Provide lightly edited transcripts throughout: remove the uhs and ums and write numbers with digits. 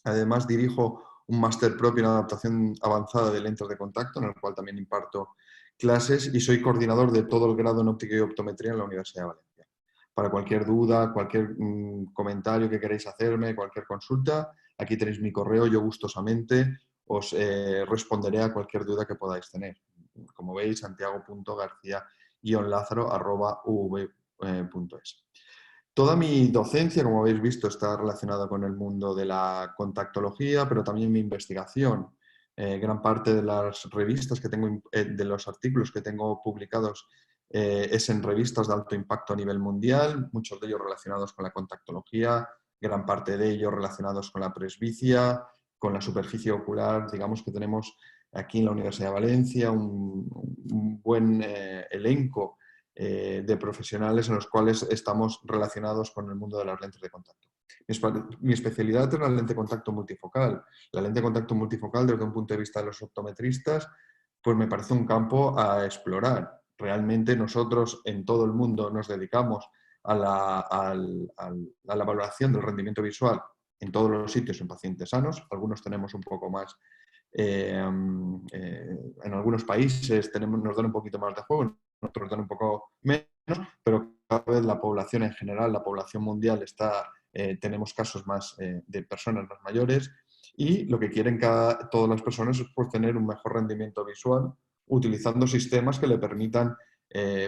Además, dirijo un máster propio en adaptación avanzada de lentes de contacto, en el cual también imparto clases y soy coordinador de todo el grado en óptica y optometría en la Universidad de Valencia. Para cualquier duda, cualquier comentario que queráis hacerme, cualquier consulta, aquí tenéis mi correo, yo gustosamente os responderé a cualquier duda que podáis tener. Como veis, santiago.garcia-lazaro@uv.es. Toda mi docencia, como habéis visto, está relacionada con el mundo de la contactología, pero también mi investigación. Gran parte de las revistas que tengo, de los artículos que tengo publicados es en revistas de alto impacto a nivel mundial, muchos de ellos relacionados con la contactología, gran parte de ellos relacionados con la presbicia, con la superficie ocular. Digamos que tenemos aquí en la Universidad de Valencia un buen elenco de profesionales en los cuales estamos relacionados con el mundo de las lentes de contacto. Mi especialidad es la lente de contacto multifocal. La lente de contacto multifocal, desde un punto de vista de los optometristas, pues me parece un campo a explorar. Realmente nosotros en todo el mundo nos dedicamos a la valoración del rendimiento visual en todos los sitios en pacientes sanos. Algunos tenemos un poco más, en algunos países nos dan un poquito más de juego, en otros dan un poco menos, pero cada vez la población en general, la población mundial tenemos casos más de personas más mayores y lo que quieren todas las personas es pues, tener un mejor rendimiento visual utilizando sistemas que le permitan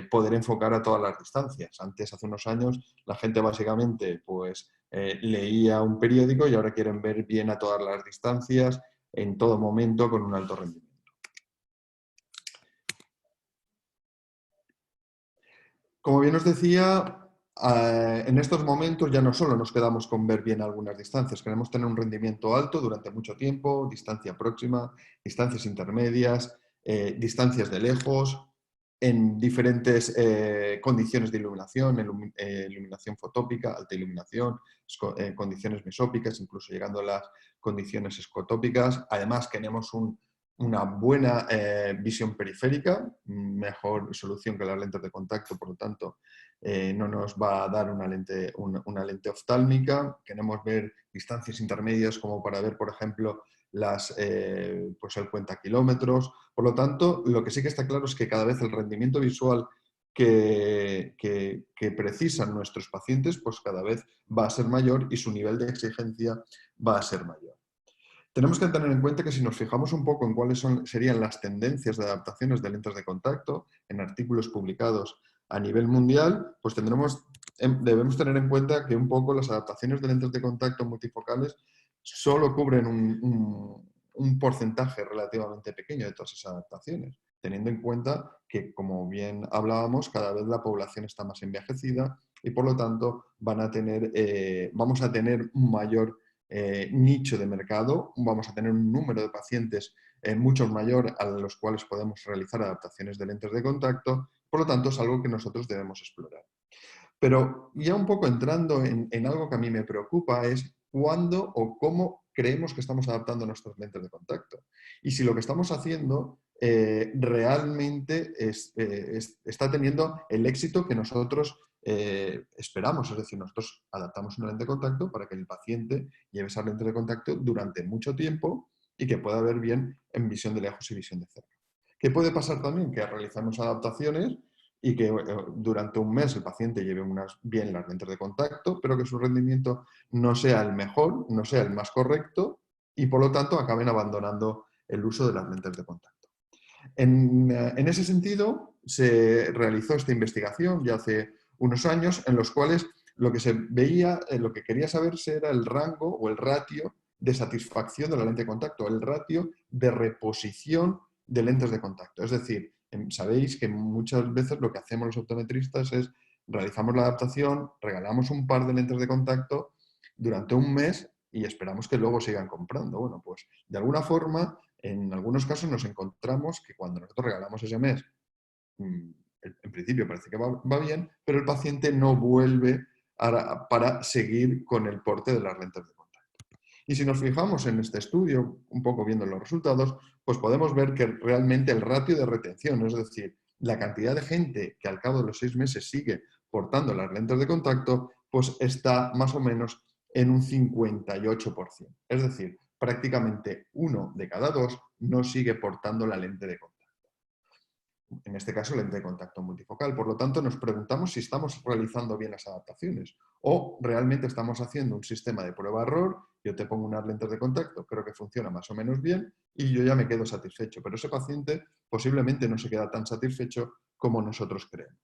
poder enfocar a todas las distancias. Antes, hace unos años, la gente básicamente pues, leía un periódico y ahora quieren ver bien a todas las distancias, en todo momento, con un alto rendimiento. Como bien os decía, en estos momentos ya no solo nos quedamos con ver bien algunas distancias, queremos tener un rendimiento alto durante mucho tiempo, distancia próxima, distancias intermedias, distancias de lejos, en diferentes condiciones de iluminación, iluminación fotópica, alta iluminación, condiciones mesópicas, incluso llegando a las condiciones escotópicas. Además, queremos una buena visión periférica, mejor solución que las lentes de contacto, por lo tanto, no nos va a dar una lente oftálmica. Queremos ver distancias intermedias como para ver, por ejemplo, pues el cuentakilómetros. Por lo tanto, lo que sí que está claro es que cada vez el rendimiento visual que precisan nuestros pacientes, pues cada vez va a ser mayor y su nivel de exigencia va a ser mayor. Tenemos que tener en cuenta que si nos fijamos un poco en cuáles serían las tendencias de adaptaciones de lentes de contacto en artículos publicados a nivel mundial, pues debemos tener en cuenta que un poco las adaptaciones de lentes de contacto multifocales solo cubren un porcentaje relativamente pequeño de todas esas adaptaciones, teniendo en cuenta que, como bien hablábamos, cada vez la población está más envejecida y por lo tanto vamos a tener un mayor nicho de mercado, vamos a tener un número de pacientes mucho mayor a los cuales podemos realizar adaptaciones de lentes de contacto, por lo tanto es algo que nosotros debemos explorar. Pero ya un poco entrando en algo que a mí me preocupa es cuándo o cómo creemos que estamos adaptando nuestras lentes de contacto. Y si lo que estamos haciendo realmente está teniendo el éxito que nosotros esperamos. Es decir, nosotros adaptamos una lente de contacto para que el paciente lleve esa lente de contacto durante mucho tiempo y que pueda ver bien en visión de lejos y visión de cerca. ¿Qué puede pasar también? Que realizamos adaptaciones y que durante un mes el paciente lleve bien las lentes de contacto, pero que su rendimiento no sea el mejor, no sea el más correcto y por lo tanto acaben abandonando el uso de las lentes de contacto. En ese sentido, se realizó esta investigación ya hace unos años en los cuales lo que se veía, lo que quería saberse era el rango o el ratio de satisfacción de la lente de contacto, el ratio de reposición de lentes de contacto. Es decir, sabéis que muchas veces lo que hacemos los optometristas es realizamos la adaptación, regalamos un par de lentes de contacto durante un mes y esperamos que luego sigan comprando. Bueno, pues de alguna forma, en algunos casos nos encontramos que cuando nosotros regalamos ese mes, en principio parece que va bien, pero el paciente no vuelve para seguir con el porte de las lentes de contacto. Y si nos fijamos en este estudio, un poco viendo los resultados, pues podemos ver que realmente el ratio de retención, es decir, la cantidad de gente que al cabo de los 6 meses sigue portando las lentes de contacto, pues está más o menos en un 58%. Es decir, prácticamente 1 de cada 2 no sigue portando la lente de contacto. En este caso, lente de contacto multifocal. Por lo tanto, nos preguntamos si estamos realizando bien las adaptaciones o realmente estamos haciendo un sistema de prueba-error. Yo te pongo unas lentes de contacto, creo que funciona más o menos bien y yo ya me quedo satisfecho. Pero ese paciente posiblemente no se queda tan satisfecho como nosotros creemos.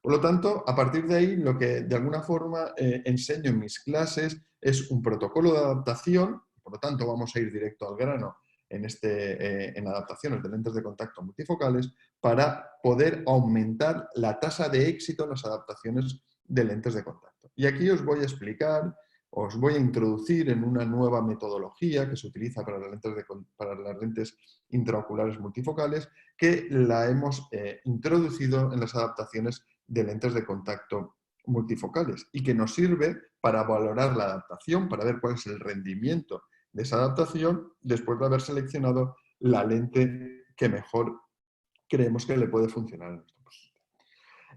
Por lo tanto, a partir de ahí, lo que de alguna forma enseño en mis clases es un protocolo de adaptación. Por lo tanto, vamos a ir directo al grano en adaptaciones de lentes de contacto multifocales para poder aumentar la tasa de éxito en las adaptaciones de lentes de contacto. Y aquí os voy a explicar, os voy a introducir en una nueva metodología que se utiliza para las lentes intraoculares multifocales, que la hemos introducido en las adaptaciones de lentes de contacto multifocales y que nos sirve para valorar la adaptación, para ver cuál es el rendimiento de esa adaptación después de haber seleccionado la lente que mejor creemos que le puede funcionar a nuestro paciente.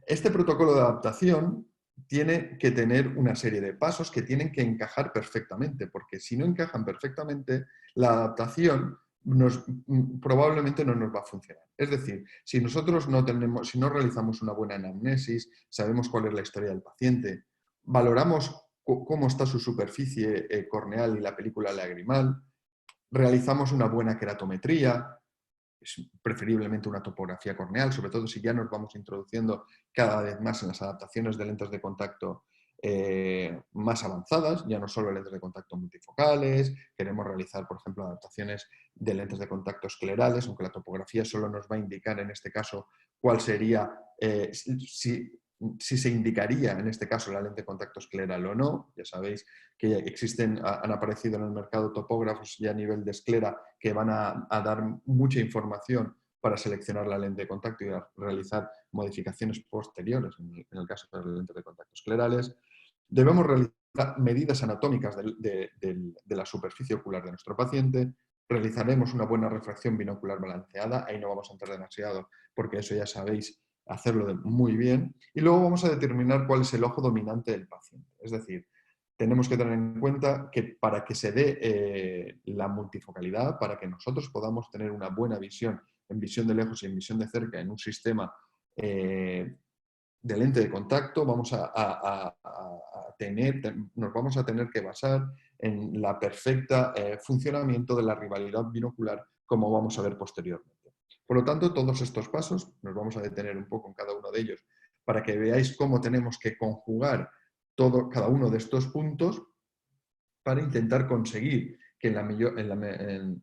Este protocolo de adaptación tiene que tener una serie de pasos que tienen que encajar perfectamente, porque si no encajan perfectamente, la adaptación probablemente no nos va a funcionar. Es decir, si nosotros si no realizamos una buena anamnesis, sabemos cuál es la historia del paciente, valoramos cómo está su superficie corneal y la película lagrimal, realizamos una buena keratometría, preferiblemente una topografía corneal, sobre todo si ya nos vamos introduciendo cada vez más en las adaptaciones de lentes de contacto más avanzadas, ya no solo lentes de contacto multifocales, queremos realizar, por ejemplo, adaptaciones de lentes de contacto esclerales, aunque la topografía solo nos va a indicar en este caso cuál sería, si se indicaría en este caso la lente de contacto escleral o no. Ya sabéis que han aparecido en el mercado topógrafos ya a nivel de esclera que van a dar mucha información para seleccionar la lente de contacto y a realizar modificaciones posteriores en el caso de las lentes de contacto esclerales. Debemos realizar medidas anatómicas de la superficie ocular de nuestro paciente. Realizaremos una buena refracción binocular balanceada. Ahí no vamos a entrar demasiado porque eso ya sabéis hacerlo muy bien. Y luego vamos a determinar cuál es el ojo dominante del paciente. Es decir, tenemos que tener en cuenta que para que se dé la multifocalidad, para que nosotros podamos tener una buena visión en visión de lejos y en visión de cerca en un sistema de lente de contacto, nos vamos a tener que basar en la perfecta funcionamiento de la rivalidad binocular, como vamos a ver posteriormente. Por lo tanto, todos estos pasos, nos vamos a detener un poco en cada uno de ellos, para que veáis cómo tenemos que conjugar cada uno de estos puntos para intentar conseguir que en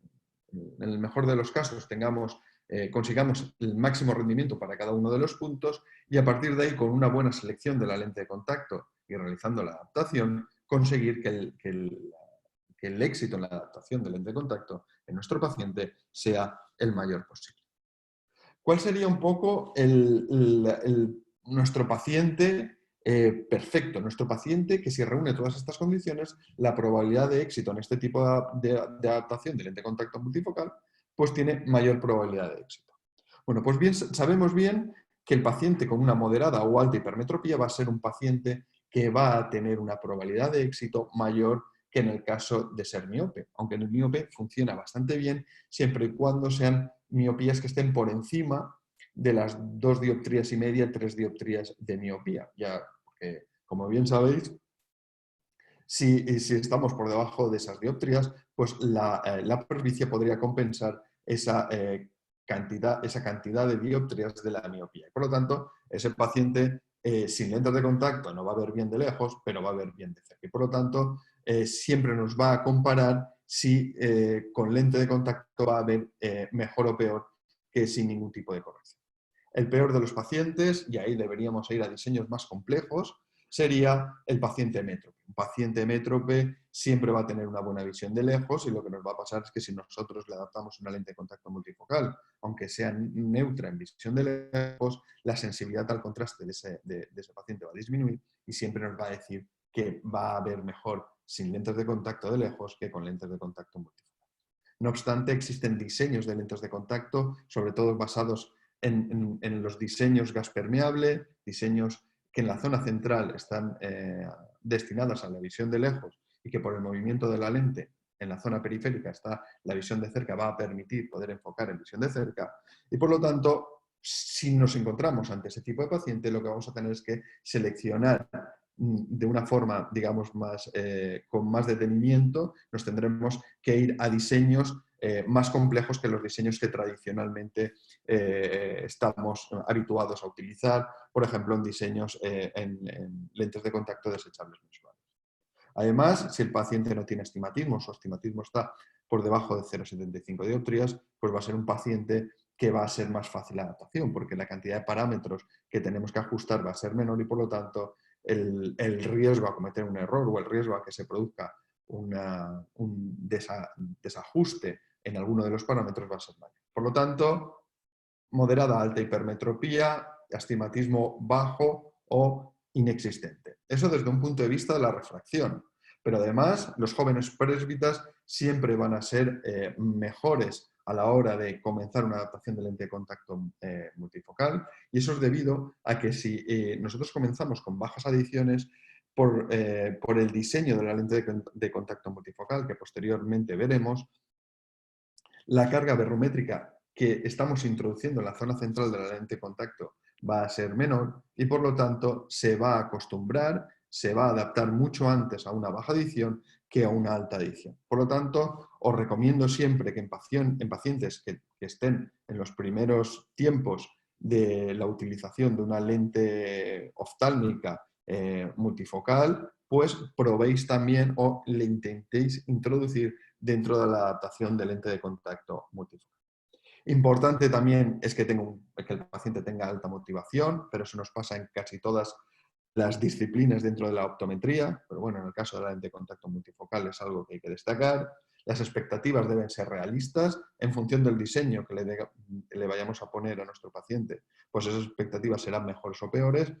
el mejor de los casos consigamos el máximo rendimiento para cada uno de los puntos y a partir de ahí, con una buena selección de la lente de contacto y realizando la adaptación, conseguir que el éxito en la adaptación de lente de contacto en nuestro paciente sea el mayor posible. ¿Cuál sería un poco nuestro paciente perfecto? Nuestro paciente que si reúne todas estas condiciones, la probabilidad de éxito en este tipo de adaptación de lente de contacto multifocal, pues tiene mayor probabilidad de éxito. Bueno, pues bien, sabemos bien que el paciente con una moderada o alta hipermetropía va a ser un paciente que va a tener una probabilidad de éxito mayor que en el caso de ser miope, aunque en el miope funciona bastante bien siempre y cuando sean miopías que estén por encima de las 2,5 dioptrías, 3 dioptrías de miopía. Ya, porque, como bien sabéis, si estamos por debajo de esas dioptrías, pues la presbicia podría compensar esa cantidad de dioptrías de la miopía. Por lo tanto, ese paciente sin lentes de contacto no va a ver bien de lejos, pero va a ver bien de cerca. Y por lo tanto, siempre nos va a comparar si con lente de contacto va a ver mejor o peor que sin ningún tipo de corrección. El peor de los pacientes, y ahí deberíamos ir a diseños más complejos, sería el paciente métrope. Un paciente métrope siempre va a tener una buena visión de lejos y lo que nos va a pasar es que si nosotros le adaptamos una lente de contacto multifocal, aunque sea neutra en visión de lejos, la sensibilidad al contraste de ese paciente va a disminuir y siempre nos va a decir que va a ver mejor sin lentes de contacto de lejos que con lentes de contacto multifocal. No obstante, existen diseños de lentes de contacto, sobre todo basados en los diseños gas permeable, diseños que en la zona central están destinadas a la visión de lejos y que por el movimiento de la lente en la zona periférica está la visión de cerca, va a permitir poder enfocar en visión de cerca y por lo tanto, si nos encontramos ante ese tipo de paciente, lo que vamos a tener es que seleccionar de una forma, digamos, con más detenimiento, nos tendremos que ir a diseños más complejos que los diseños que tradicionalmente estamos habituados a utilizar, por ejemplo, en diseños en lentes de contacto desechables mensuales. Además, si el paciente no tiene astigmatismo, su astigmatismo está por debajo de 0,75 dioptrías, pues va a ser un paciente que va a ser más fácil la adaptación, porque la cantidad de parámetros que tenemos que ajustar va a ser menor y por lo tanto el riesgo a cometer un error o el riesgo a que se produzca un desajuste en alguno de los parámetros va a ser mayor. Por lo tanto, moderada alta hipermetropía, astigmatismo bajo o inexistente. Eso desde un punto de vista de la refracción. Pero además, los jóvenes presbitas siempre van a ser mejores a la hora de comenzar una adaptación de lente de contacto multifocal y eso es debido a que si nosotros comenzamos con bajas adiciones por el diseño de la lente de contacto multifocal que posteriormente veremos, la carga berrométrica que estamos introduciendo en la zona central de la lente de contacto va a ser menor y por lo tanto se va a acostumbrar, se va a adaptar mucho antes a una baja adición que a una alta adición. Por lo tanto, os recomiendo siempre que en pacientes que estén en los primeros tiempos de la utilización de una lente oftálmica multifocal, pues probéis también o le intentéis introducir dentro de la adaptación de lente de contacto multifocal. Importante también es que el paciente tenga alta motivación, pero eso nos pasa en casi todas las disciplinas dentro de la optometría, pero bueno, en el caso de la lente de contacto multifocal es algo que hay que destacar. Las expectativas deben ser realistas en función del diseño que le vayamos a poner a nuestro paciente, pues esas expectativas serán mejores o peores.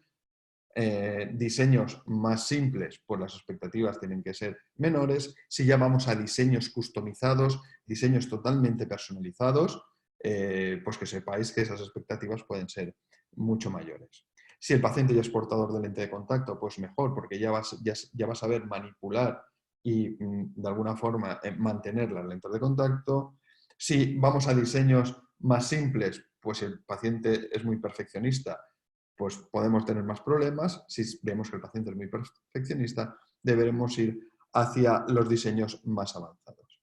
Diseños más simples, pues las expectativas tienen que ser menores. Si ya vamos a diseños customizados, diseños totalmente personalizados, pues que sepáis que esas expectativas pueden ser mucho mayores. Si el paciente ya es portador de lente de contacto, pues mejor, porque ya va a saber manipular y de alguna forma mantener las lentes de contacto. Si vamos a diseños más simples, pues el paciente es muy perfeccionista, pues podemos tener más problemas. Si vemos que el paciente es muy perfeccionista, deberemos ir hacia los diseños más avanzados.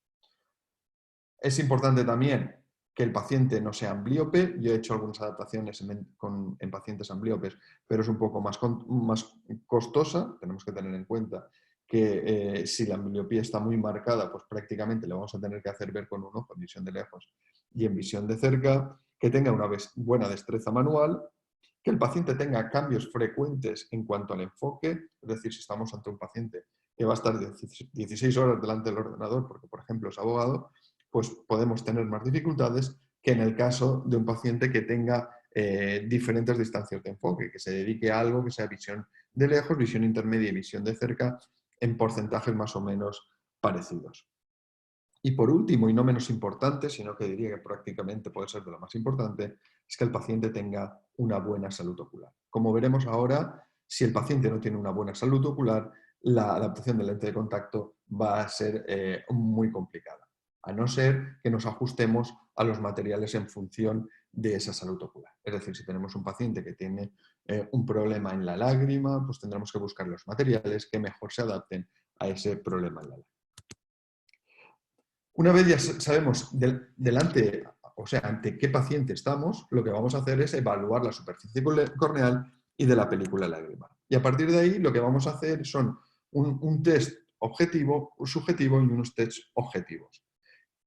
Es importante también que el paciente no sea amblíope. Yo he hecho algunas adaptaciones en pacientes amblíopes, pero es un poco más costosa. Tenemos que tener en cuenta que si la ambliopía está muy marcada, pues prácticamente le vamos a tener que hacer ver con un ojo en visión de lejos y en visión de cerca, que tenga una buena destreza manual, que el paciente tenga cambios frecuentes en cuanto al enfoque, es decir, si estamos ante un paciente que va a estar 16 horas delante del ordenador porque, por ejemplo, es abogado, pues podemos tener más dificultades que en el caso de un paciente que tenga diferentes distancias de enfoque, que se dedique a algo que sea visión de lejos, visión intermedia y visión de cerca en porcentajes más o menos parecidos. Y por último, y no menos importante, sino que diría que prácticamente puede ser de lo más importante, es que el paciente tenga una buena salud ocular. Como veremos ahora, si el paciente no tiene una buena salud ocular, la adaptación de lente de contacto va a ser muy complicada, a no ser que nos ajustemos a los materiales en función de esa salud ocular. Es decir, si tenemos un paciente que tiene un problema en la lágrima, pues tendremos que buscar los materiales que mejor se adapten a ese problema en la lágrima. Una vez ya sabemos ante qué paciente estamos, lo que vamos a hacer es evaluar la superficie corneal y de la película lágrima. Y a partir de ahí lo que vamos a hacer son un test objetivo, subjetivo y unos tests objetivos.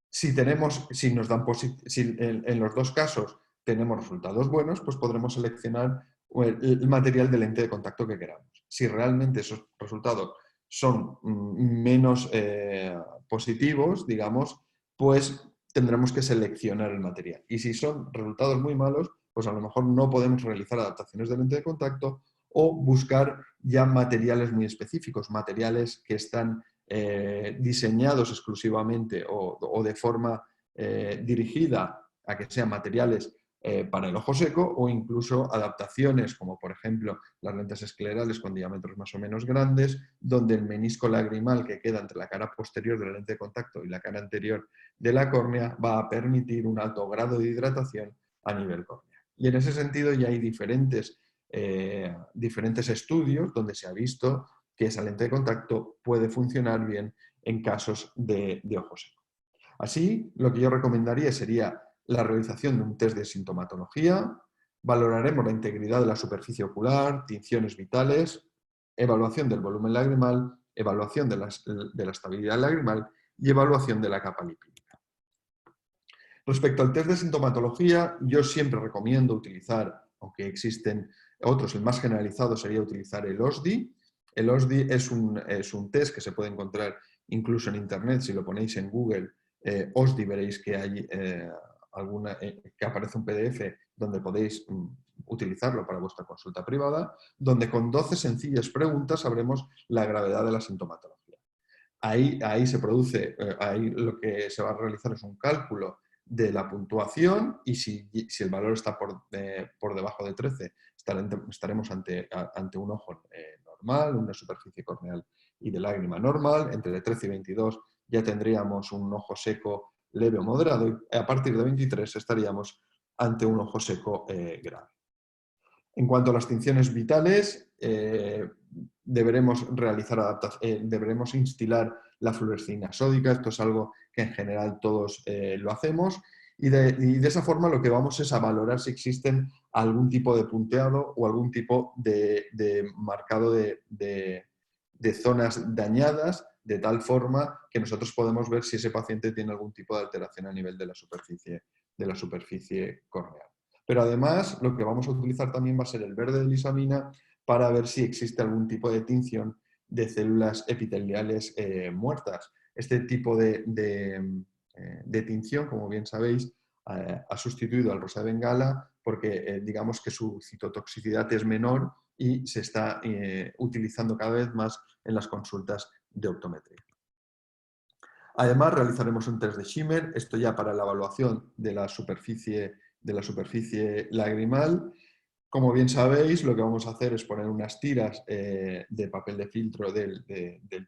Si en los dos casos tenemos resultados buenos, pues podremos seleccionar el material de lente de contacto que queramos. Si realmente esos resultados son menos positivos, digamos, pues tendremos que seleccionar el material. Y si son resultados muy malos, pues a lo mejor no podemos realizar adaptaciones de lente de contacto o buscar ya materiales muy específicos, materiales que están diseñados exclusivamente o de forma dirigida a que sean materiales para el ojo seco, o incluso adaptaciones como por ejemplo las lentes esclerales con diámetros más o menos grandes, donde el menisco lagrimal que queda entre la cara posterior de la lente de contacto y la cara anterior de la córnea va a permitir un alto grado de hidratación a nivel córnea. Y en ese sentido ya hay diferentes estudios donde se ha visto que esa lente de contacto puede funcionar bien en casos de ojo seco. Así, lo que yo recomendaría sería la realización de un test de sintomatología, valoraremos la integridad de la superficie ocular, tinciones vitales, evaluación del volumen lagrimal, evaluación de la estabilidad lagrimal y evaluación de la capa lipídica. Respecto al test de sintomatología, yo siempre recomiendo utilizar, aunque existen otros, el más generalizado sería utilizar el OSDI. El OSDI es un test que se puede encontrar incluso en Internet. Si lo ponéis en Google, OSDI, veréis que hay que aparece un PDF donde podéis utilizarlo para vuestra consulta privada, donde con 12 sencillas preguntas sabremos la gravedad de la sintomatología. Ahí se produce, ahí lo que se va a realizar es un cálculo de la puntuación, y si el valor está por debajo de 13, estaremos ante un ojo normal, una superficie corneal y de lágrima normal. Entre 13 y 22 ya tendríamos un ojo seco leve o moderado, y a partir de 23 estaríamos ante un ojo seco grave. En cuanto a las tinciones vitales, deberemos instilar la fluoresceína sódica. Esto es algo que en general todos lo hacemos, y de esa forma lo que vamos es a valorar si existen algún tipo de punteado o algún tipo de marcado de zonas dañadas, de tal forma que nosotros podemos ver si ese paciente tiene algún tipo de alteración a nivel de la superficie corneal. Pero además lo que vamos a utilizar también va a ser el verde de lisamina para ver si existe algún tipo de tinción de células epiteliales muertas. Este tipo de tinción, como bien sabéis, ha sustituido al rosa de Bengala porque digamos que su citotoxicidad es menor y se está utilizando cada vez más en las consultas de optometría. Además, realizaremos un test de shimmer, esto ya para la evaluación de la superficie lagrimal. Como bien sabéis, lo que vamos a hacer es poner unas tiras de papel de filtro del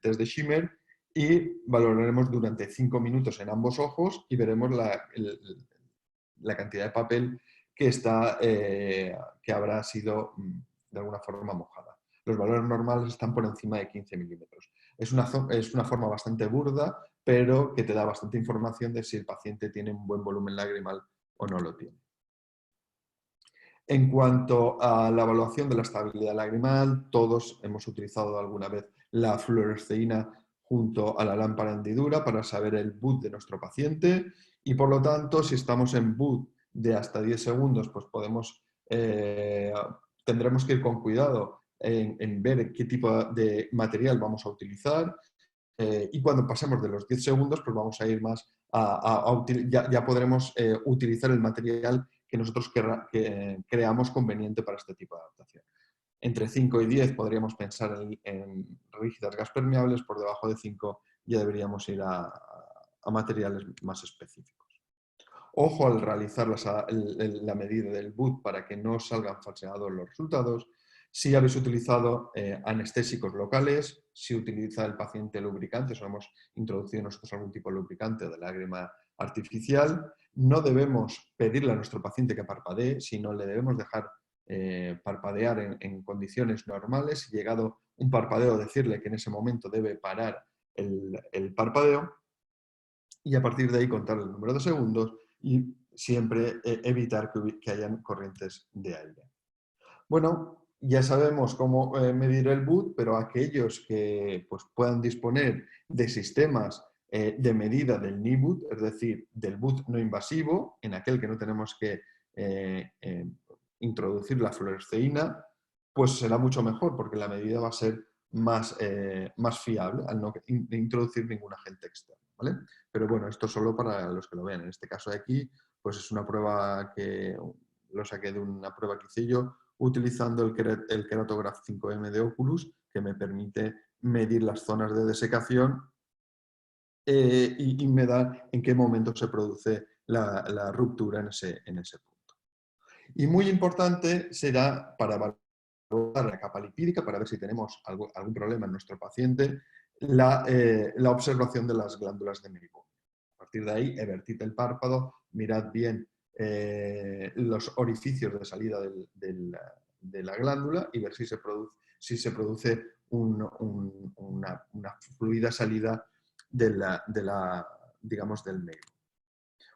test de shimmer, y valoraremos durante 5 minutos en ambos ojos y veremos la cantidad de papel que habrá sido de alguna forma mojada. Los valores normales están por encima de 15 milímetros. Es una forma bastante burda, pero que te da bastante información de si el paciente tiene un buen volumen lagrimal o no lo tiene. En cuanto a la evaluación de la estabilidad lagrimal, todos hemos utilizado alguna vez la fluoresceína junto a la lámpara hendidura para saber el BUT de nuestro paciente, y por lo tanto, si estamos en BUT de hasta 10 segundos, pues tendremos que ir con cuidado en ver qué tipo de material vamos a utilizar. Y cuando pasemos de los 10 segundos, pues vamos a ir más ya podremos utilizar el material que nosotros creamos conveniente para este tipo de adaptación. Entre 5 y 10 podríamos pensar en rígidas gas permeables, por debajo de 5 ya deberíamos ir a materiales más específicos. Ojo al realizar la medida del BUT para que no salgan falseados los resultados. Si habéis utilizado anestésicos locales, si utiliza el paciente lubricantes o hemos introducido nosotros algún tipo de lubricante de lágrima artificial, no debemos pedirle a nuestro paciente que parpadee, sino le debemos dejar parpadear en condiciones normales. Si llegado un parpadeo, decirle que en ese momento debe parar el parpadeo, y a partir de ahí contar el número de segundos y siempre evitar que hayan corrientes de aire. Bueno, ya sabemos cómo medir el BUT, pero aquellos que pues, puedan disponer de sistemas de medida del NIBUT, es decir, del BUT no invasivo, en aquel que no tenemos que introducir la fluoresceína, pues será mucho mejor, porque la medida va a ser más fiable al no introducir ningún agente externo, ¿vale? Pero bueno, esto solo para los que lo vean. En este caso de aquí, pues es una prueba que lo saqué de una prueba que hice yo, utilizando el Keratograph 5M de Oculus, que me permite medir las zonas de desecación y me da en qué momento se produce la ruptura en ese punto. Y muy importante será para evaluar la capa lipídica, para ver si tenemos algún problema en nuestro paciente, la observación de las glándulas de Meibomian. A partir de ahí, evertid el párpado, mirad bien los orificios de salida de la glándula y ver si se produce una fluida salida digamos, del medio.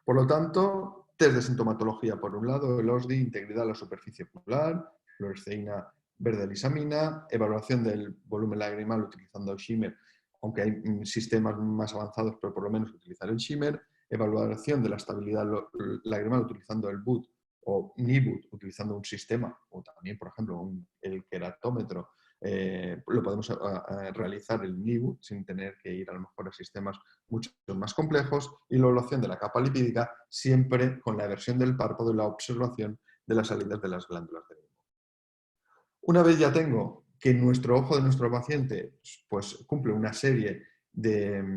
Por lo tanto, test de sintomatología por un lado, el OSDI, integridad de la superficie ocular, fluoresceína verde lisamina, evaluación del volumen lagrimal utilizando el shimmer, aunque hay sistemas más avanzados, pero por lo menos utilizar el shimmer, evaluación de la estabilidad lagrimal utilizando el BUT o NIBUT utilizando un sistema, o también, por ejemplo, el queratómetro, lo podemos realizar el NIBUT sin tener que ir a lo mejor a sistemas mucho más complejos, y la evaluación de la capa lipídica siempre con la eversión del párpado y la observación de las salidas de las glándulas de Meibomian. Una vez ya tengo que nuestro ojo de nuestro paciente pues, cumple una serie de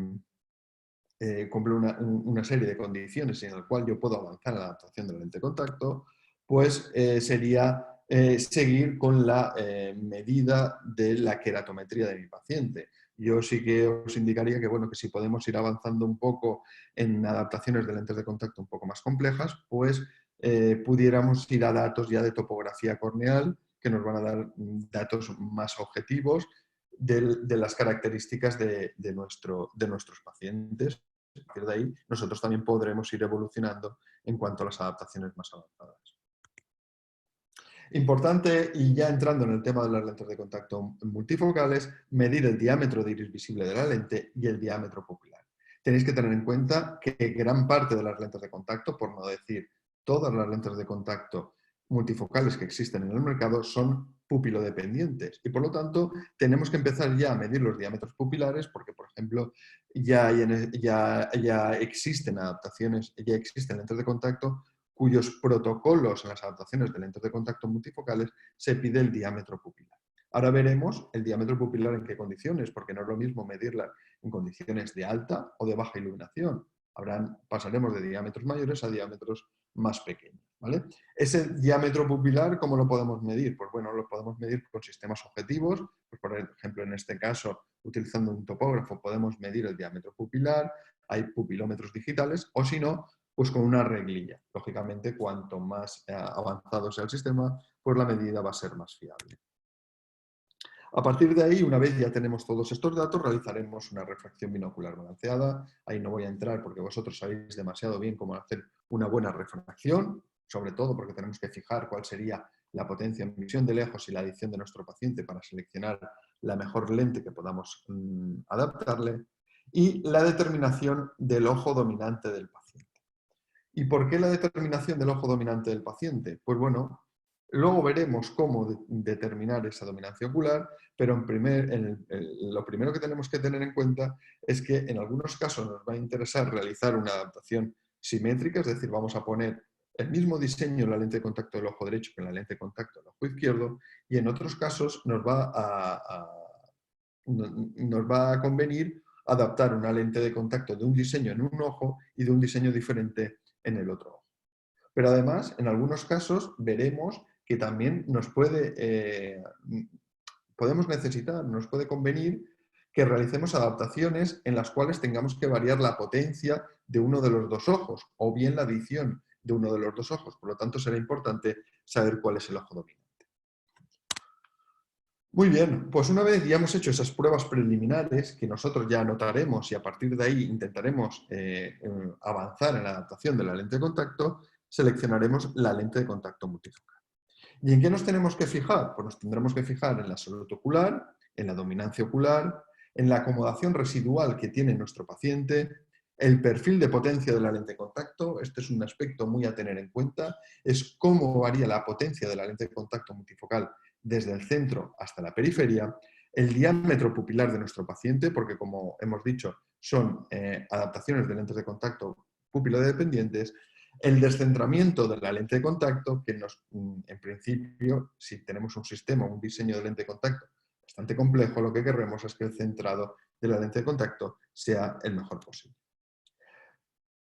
condiciones en las cuales yo puedo avanzar en la adaptación de la lente de contacto, pues sería seguir con la medida de la queratometría de mi paciente. Yo sí que os indicaría que, bueno, que si podemos ir avanzando un poco en adaptaciones de lentes de contacto un poco más complejas, pues pudiéramos ir a datos ya de topografía corneal que nos van a dar datos más objetivos de las características de nuestros pacientes. A partir de ahí, nosotros también podremos ir evolucionando en cuanto a las adaptaciones más avanzadas. Importante, y ya entrando en el tema de las lentes de contacto multifocales, medir el diámetro de iris visible de la lente y el diámetro pupilar. Tenéis que tener en cuenta que gran parte de las lentes de contacto, por no decir todas las lentes de contacto multifocales que existen en el mercado, son pupilodependientes, y por lo tanto tenemos que empezar ya a medir los diámetros pupilares porque, por ejemplo, ya existen adaptaciones, ya existen lentes de contacto cuyos protocolos en las adaptaciones de lentes de contacto multifocales se pide el diámetro pupilar. Ahora veremos el diámetro pupilar en qué condiciones, porque no es lo mismo medirla en condiciones de alta o de baja iluminación. Pasaremos de diámetros mayores a diámetros más pequeños, ¿vale? Ese diámetro pupilar, ¿cómo lo podemos medir? Pues bueno, lo podemos medir con sistemas objetivos. Pues por ejemplo, en este caso, utilizando un topógrafo, podemos medir el diámetro pupilar. Hay pupilómetros digitales, o si no, pues con una reglilla. Lógicamente, cuanto más avanzado sea el sistema, pues la medida va a ser más fiable. A partir de ahí, una vez ya tenemos todos estos datos, realizaremos una refracción binocular balanceada. Ahí no voy a entrar porque vosotros sabéis demasiado bien cómo hacer una buena refracción, sobre todo porque tenemos que fijar cuál sería la potencia en visión de lejos y la adición de nuestro paciente para seleccionar la mejor lente que podamos adaptarle, y la determinación del ojo dominante del paciente. ¿Y por qué la determinación del ojo dominante del paciente? Pues bueno, luego veremos cómo determinar esa dominancia ocular, pero lo primero que tenemos que tener en cuenta es que en algunos casos nos va a interesar realizar una adaptación simétrica, es decir, vamos a poner el mismo diseño en la lente de contacto del ojo derecho que en la lente de contacto del ojo izquierdo, y en otros casos nos va a convenir adaptar una lente de contacto de un diseño en un ojo y de un diseño diferente en el otro ojo. Pero además, en algunos casos, veremos que también nos puede convenir que realicemos adaptaciones en las cuales tengamos que variar la potencia de uno de los dos ojos o bien la adición de uno de los dos ojos. Por lo tanto, será importante saber cuál es el ojo dominante. Muy bien, pues una vez ya hemos hecho esas pruebas preliminares que nosotros ya anotaremos y a partir de ahí intentaremos avanzar en la adaptación de la lente de contacto, seleccionaremos la lente de contacto multifocal. ¿Y en qué nos tenemos que fijar? Pues nos tendremos que fijar en la salud ocular, en la dominancia ocular, en la acomodación residual que tiene nuestro paciente, el perfil de potencia de la lente de contacto. Este es un aspecto muy a tener en cuenta, es cómo varía la potencia de la lente de contacto multifocal desde el centro hasta la periferia, el diámetro pupilar de nuestro paciente, porque como hemos dicho, son adaptaciones de lentes de contacto pupilodependientes, el descentramiento de la lente de contacto, que en principio, si tenemos un sistema, un diseño de lente de contacto bastante complejo, lo que queremos es que el centrado de la lente de contacto sea el mejor posible.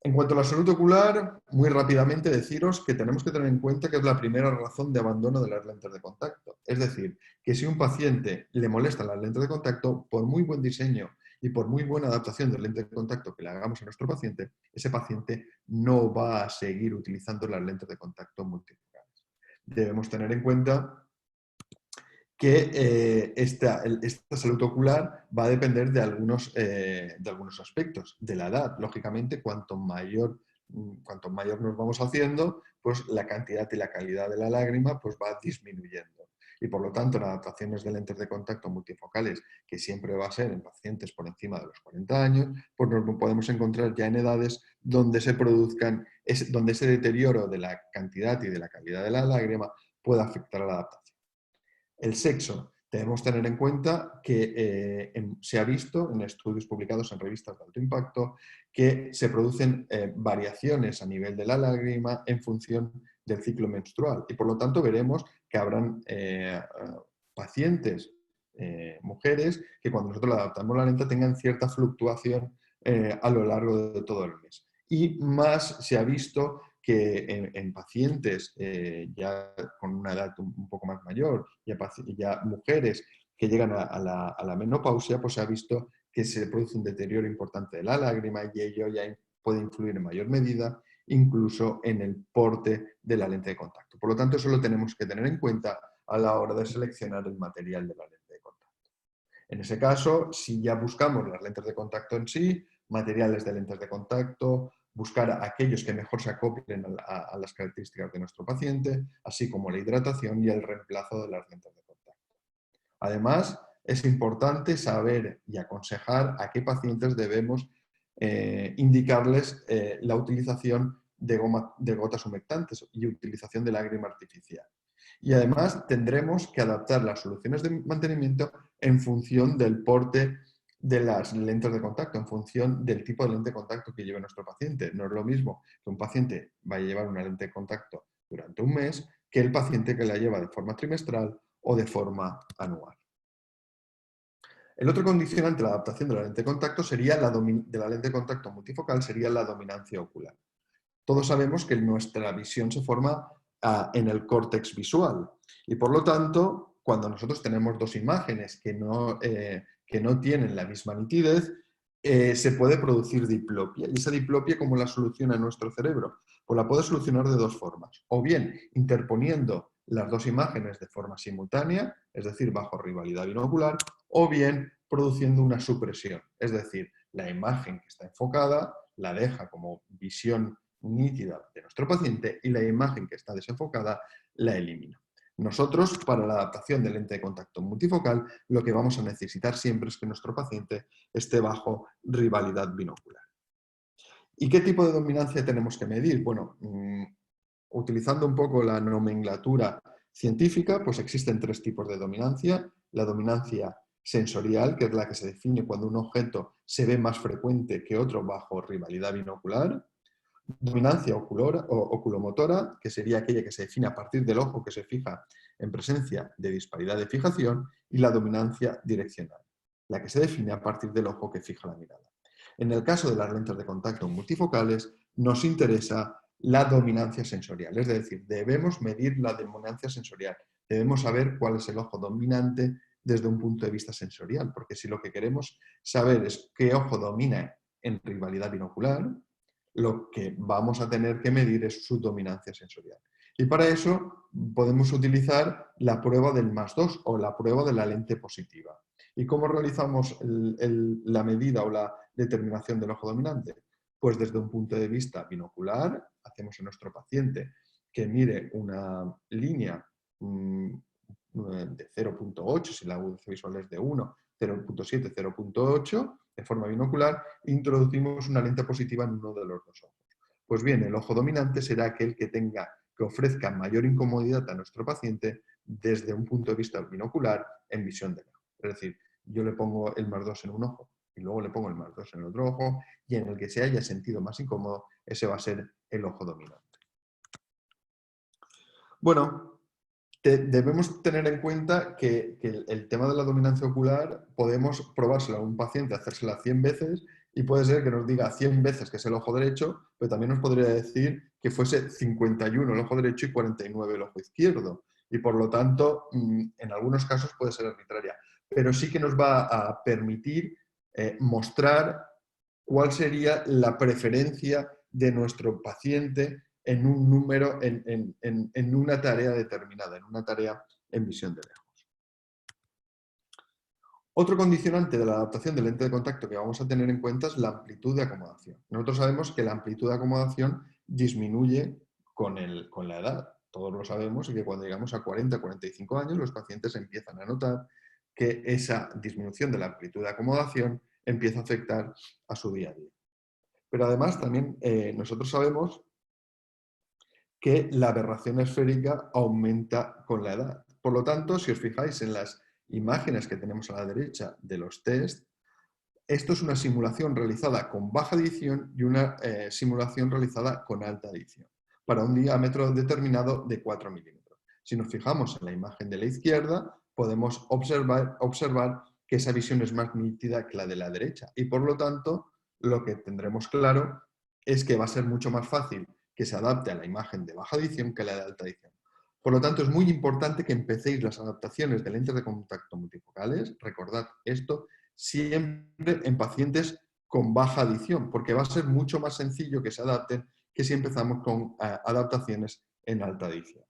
En cuanto a la salud ocular, muy rápidamente deciros que tenemos que tener en cuenta que es la primera razón de abandono de las lentes de contacto. Es decir, que si un paciente le molestan las lentes de contacto, por muy buen diseño y por muy buena adaptación de lente de contacto que le hagamos a nuestro paciente, ese paciente no va a seguir utilizando las lentes de contacto multifocales. Debemos tener en cuenta que esta salud ocular va a depender de algunos aspectos. De la edad, lógicamente, cuanto mayor nos vamos haciendo, pues la cantidad y la calidad de la lágrima pues va disminuyendo. Y por lo tanto, en adaptaciones de lentes de contacto multifocales, que siempre va a ser en pacientes por encima de los 40 años, pues nos podemos encontrar ya en edades donde se produzcan, donde ese deterioro de la cantidad y de la calidad de la lágrima pueda afectar a la adaptación. El sexo. Debemos tener en cuenta que se ha visto en estudios publicados en revistas de alto impacto que se producen variaciones a nivel de la lágrima en función del ciclo menstrual y por lo tanto veremos que habrán pacientes, mujeres, que cuando nosotros le adaptamos la lente tengan cierta fluctuación a lo largo de todo el mes. Y más se ha visto que en pacientes ya con una edad un poco más mayor, ya mujeres que llegan a la menopausia, pues se ha visto que se produce un deterioro importante de la lágrima y ello ya puede influir en mayor medida incluso en el porte de la lente de contacto. Por lo tanto, eso lo tenemos que tener en cuenta a la hora de seleccionar el material de la lente de contacto. En ese caso, si ya buscamos las lentes de contacto en sí, materiales de lentes de contacto, buscar aquellos que mejor se acoplen a las características de nuestro paciente, así como la hidratación y el reemplazo de las lentes de contacto. Además, es importante saber y aconsejar a qué pacientes debemos indicarles la utilización de gotas humectantes y utilización de lágrima artificial. Y además tendremos que adaptar las soluciones de mantenimiento en función del porte de las lentes de contacto, en función del tipo de lente de contacto que lleve nuestro paciente. No es lo mismo que un paciente vaya a llevar una lente de contacto durante un mes que el paciente que la lleva de forma trimestral o de forma anual. El otro condicionante de la adaptación de la lente de contacto sería de la lente de contacto multifocal sería la dominancia ocular. Todos sabemos que nuestra visión se forma en el córtex visual y por lo tanto, cuando nosotros tenemos dos imágenes que no tienen la misma nitidez, se puede producir diplopia. ¿Y esa diplopia cómo la soluciona nuestro cerebro? Pues la puede solucionar de dos formas. O bien interponiendo las dos imágenes de forma simultánea, es decir, bajo rivalidad binocular, o bien produciendo una supresión, es decir, la imagen que está enfocada la deja como visión nítida de nuestro paciente y la imagen que está desenfocada la elimina. Nosotros, para la adaptación de lente de contacto multifocal, lo que vamos a necesitar siempre es que nuestro paciente esté bajo rivalidad binocular. ¿Y qué tipo de dominancia tenemos que medir? Bueno, utilizando un poco la nomenclatura científica, pues existen tres tipos de dominancia. La dominancia sensorial, que es la que se define cuando un objeto se ve más frecuente que otro bajo rivalidad binocular. Dominancia oculomotora, que sería aquella que se define a partir del ojo que se fija en presencia de disparidad de fijación, y la dominancia direccional, la que se define a partir del ojo que fija la mirada. En el caso de las lentes de contacto multifocales, nos interesa la dominancia sensorial, es decir, debemos medir la dominancia sensorial, debemos saber cuál es el ojo dominante desde un punto de vista sensorial, porque si lo que queremos saber es qué ojo domina en rivalidad binocular, lo que vamos a tener que medir es su dominancia sensorial. Y para eso podemos utilizar la prueba del +2 o la prueba de la lente positiva. ¿Y cómo realizamos la medida o la determinación del ojo dominante? Pues desde un punto de vista binocular, hacemos a nuestro paciente que mire una línea de 0.8, si la agudeza visual es de 1, 0.7, 0.8, de forma binocular, introducimos una lente positiva en uno de los dos ojos. Pues bien, el ojo dominante será aquel que ofrezca mayor incomodidad a nuestro paciente desde un punto de vista binocular en visión de lejos. Es decir, yo le pongo el +2 en un ojo y luego le pongo el +2 en el otro ojo y en el que se haya sentido más incómodo, ese va a ser el ojo dominante. Bueno, debemos tener en cuenta que el tema de la dominancia ocular podemos probársela a un paciente, hacérsela 100 veces Y puede ser que nos diga 100 veces que es el ojo derecho, pero también nos podría decir que fuese 51 el ojo derecho y 49 el ojo izquierdo. Y por lo tanto, en algunos casos puede ser arbitraria. Pero sí que nos va a permitir mostrar cuál sería la preferencia de nuestro paciente en un número, en una tarea determinada, en una tarea en visión de lejos. Otro condicionante de la adaptación del lente de contacto que vamos a tener en cuenta es la amplitud de acomodación. Nosotros sabemos que la amplitud de acomodación disminuye con la edad. Todos lo sabemos y que cuando llegamos a 40 45 años los pacientes empiezan a notar que esa disminución de la amplitud de acomodación empieza a afectar a su día a día. Pero además también nosotros sabemos que la aberración esférica aumenta con la edad. Por lo tanto, si os fijáis en las imágenes que tenemos a la derecha de los test, esto es una simulación realizada con baja adición y una simulación realizada con alta adición, para un diámetro determinado de 4 milímetros. Si nos fijamos en la imagen de la izquierda, podemos observar que esa visión es más nítida que la de la derecha y por lo tanto lo que tendremos claro es que va a ser mucho más fácil que se adapte a la imagen de baja adición que a la de alta adición. Por lo tanto, es muy importante que empecéis las adaptaciones de lentes de contacto multifocales, recordad esto, siempre en pacientes con baja adición, porque va a ser mucho más sencillo que se adapten que si empezamos con adaptaciones en alta adición.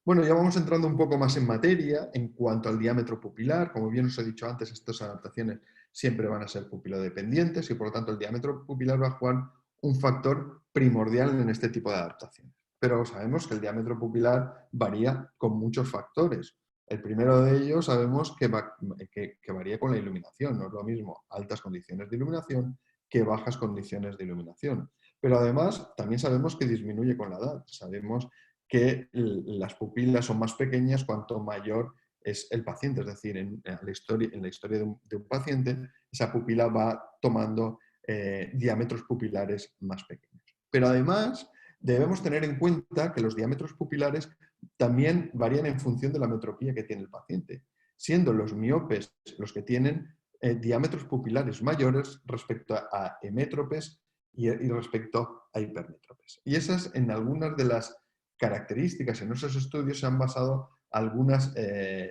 Bueno, ya vamos entrando un poco más en materia en cuanto al diámetro pupilar. Como bien os he dicho antes, estas adaptaciones siempre van a ser pupilodependientes y por lo tanto el diámetro pupilar va a jugar un factor primordial en este tipo de adaptaciones. Pero sabemos que el diámetro pupilar varía con muchos factores. El primero de ellos sabemos que varía con la iluminación. No es lo mismo altas condiciones de iluminación que bajas condiciones de iluminación. Pero además también sabemos que disminuye con la edad. Sabemos que las pupilas son más pequeñas cuanto mayor es el paciente. Es decir, en la historia de un paciente, esa pupila va tomando diámetros pupilares más pequeños. Pero además, debemos tener en cuenta que los diámetros pupilares también varían en función de la metropía que tiene el paciente, siendo los miopes los que tienen diámetros pupilares mayores respecto a hemétropes y respecto a hipermétropes. Y esas en algunas de las características en nuestros estudios se han basado algunas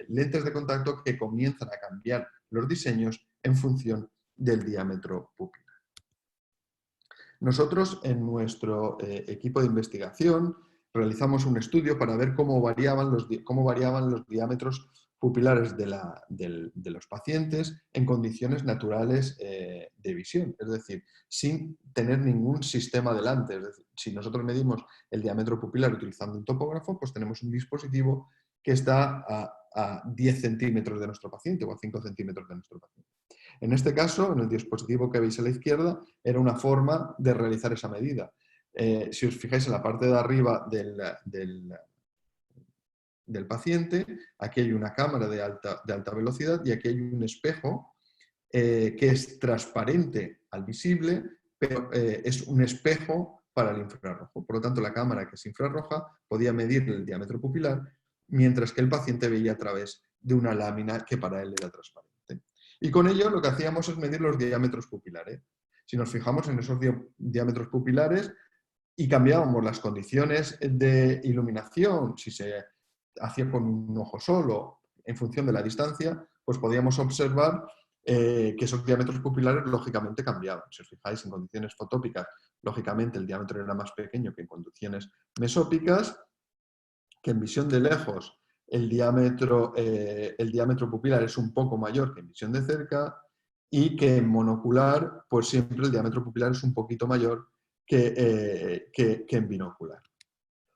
lentes de contacto que comienzan a cambiar los diseños en función del diámetro pupilar. Nosotros en nuestro equipo de investigación realizamos un estudio para ver cómo variaban los diámetros pupilares de los pacientes en condiciones naturales de visión, es decir, sin tener ningún sistema delante. Es decir, si nosotros medimos el diámetro pupilar utilizando un topógrafo, pues tenemos un dispositivo que está a 10 centímetros de nuestro paciente o a 5 centímetros de nuestro paciente. En este caso, en el dispositivo que veis a la izquierda, era una forma de realizar esa medida. Si os fijáis en la parte de arriba del paciente, aquí hay una cámara de alta velocidad y aquí hay un espejo que es transparente al visible, pero es un espejo para el infrarrojo. Por lo tanto, la cámara que es infrarroja podía medir el diámetro pupilar, mientras que el paciente veía a través de una lámina que para él era transparente. Y con ello lo que hacíamos es medir los diámetros pupilares. Si nos fijamos en esos diámetros pupilares y cambiábamos las condiciones de iluminación, si se hacía con un ojo solo, en función de la distancia, pues podíamos observar que esos diámetros pupilares lógicamente cambiaban. Si os fijáis en condiciones fotópicas, lógicamente el diámetro era más pequeño que en condiciones mesópicas, que en visión de lejos el diámetro pupilar es un poco mayor que en visión de cerca y que en monocular, pues siempre el diámetro pupilar es un poquito mayor que en binocular.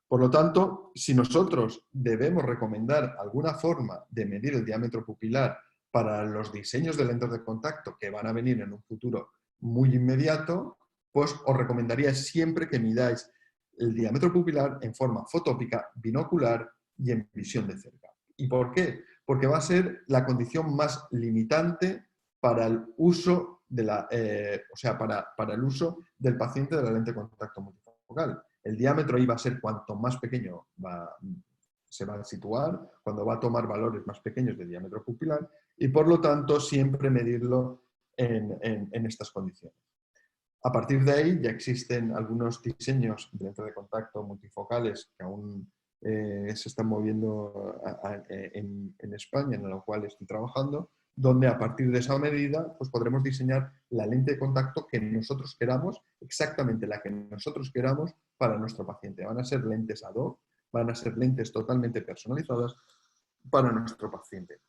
Por lo tanto, si nosotros debemos recomendar alguna forma de medir el diámetro pupilar para los diseños de lentes de contacto que van a venir en un futuro muy inmediato, pues os recomendaría siempre que midáis el diámetro pupilar en forma fotópica, binocular y en visión de cerca. ¿Y por qué? Porque va a ser la condición más limitante para el uso para el uso del paciente de la lente de contacto multifocal. El diámetro ahí va a ser cuanto más pequeño se va a situar, cuando va a tomar valores más pequeños de diámetro pupilar y por lo tanto siempre medirlo en estas condiciones. A partir de ahí ya existen algunos diseños de lentes de contacto multifocales que aún se están moviendo en España, en lo cual estoy trabajando, donde a partir de esa medida pues podremos diseñar la lente de contacto que nosotros queramos, exactamente la que nosotros queramos para nuestro paciente. Van a ser lentes ad hoc, van a ser lentes totalmente personalizadas para nuestro paciente.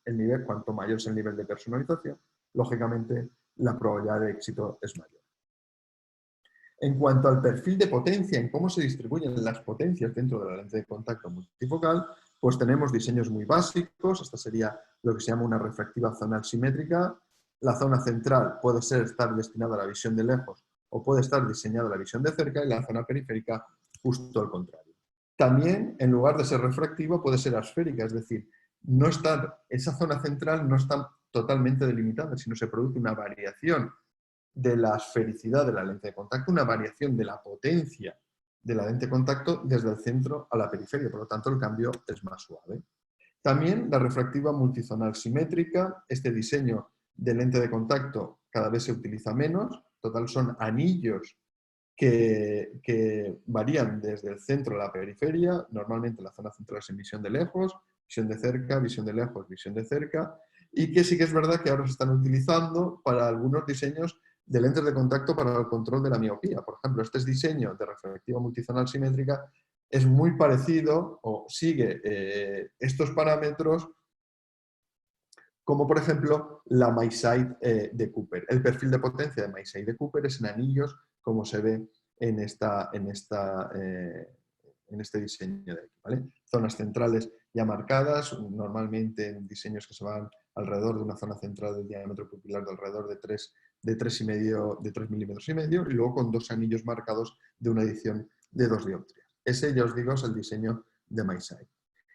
Cuanto mayor es el nivel de personalización, lógicamente la probabilidad de éxito es mayor. En cuanto al perfil de potencia, en cómo se distribuyen las potencias dentro de la lente de contacto multifocal, pues tenemos diseños muy básicos. Esta sería lo que se llama una refractiva zonal simétrica. La zona central puede estar destinada a la visión de lejos o puede estar diseñada a la visión de cerca, y la zona periférica justo al contrario. También, en lugar de ser refractiva, puede ser asférica, es decir, esa zona central no está totalmente delimitada, sino se produce una variación de la esfericidad de la lente de contacto, una variación de la potencia de la lente de contacto desde el centro a la periferia, por lo tanto el cambio es más suave. También la refractiva multizonal simétrica, este diseño de lente de contacto cada vez se utiliza menos, total son anillos que varían desde el centro a la periferia, normalmente la zona central es en visión de lejos, visión de cerca, visión de lejos, visión de cerca, y que sí que es verdad que ahora se están utilizando para algunos diseños de lentes de contacto para el control de la miopía. Por ejemplo, este diseño de refractiva multizonal simétrica es muy parecido o sigue estos parámetros como por ejemplo la MiSight de Cooper. El perfil de potencia de MiSight de Cooper es en anillos, como se ve en este diseño de aquí, ¿vale? Zonas centrales ya marcadas, normalmente en diseños que se van alrededor de una zona central del diámetro pupilar de alrededor de 3 milímetros y medio, y luego con dos anillos marcados de una edición de 2 dioptrías. Ese, ya os digo, es el diseño de MiSight.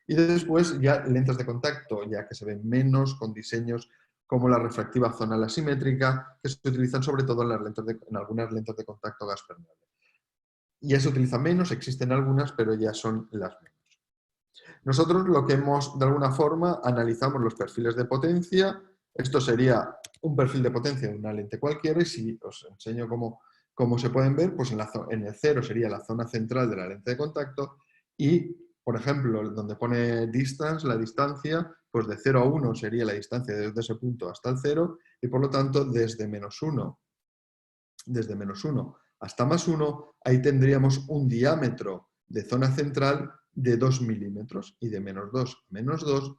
Y después ya lentes de contacto, ya que se ven menos, con diseños como la refractiva zonal asimétrica, que se utilizan sobre todo en algunas lentes de contacto gas permeable. Ya se utiliza menos, existen algunas, pero ya son las menos. Nosotros lo que hemos, de alguna forma, analizamos los perfiles de potencia. Esto sería un perfil de potencia de una lente cualquiera, y si os enseño cómo se pueden ver, pues en el 0 sería la zona central de la lente de contacto, y, por ejemplo, donde pone distance, la distancia, pues de 0 a 1 sería la distancia desde ese punto hasta el 0, y por lo tanto desde -1 hasta +1, ahí tendríamos un diámetro de zona central de 2 milímetros, y de -2 a -2,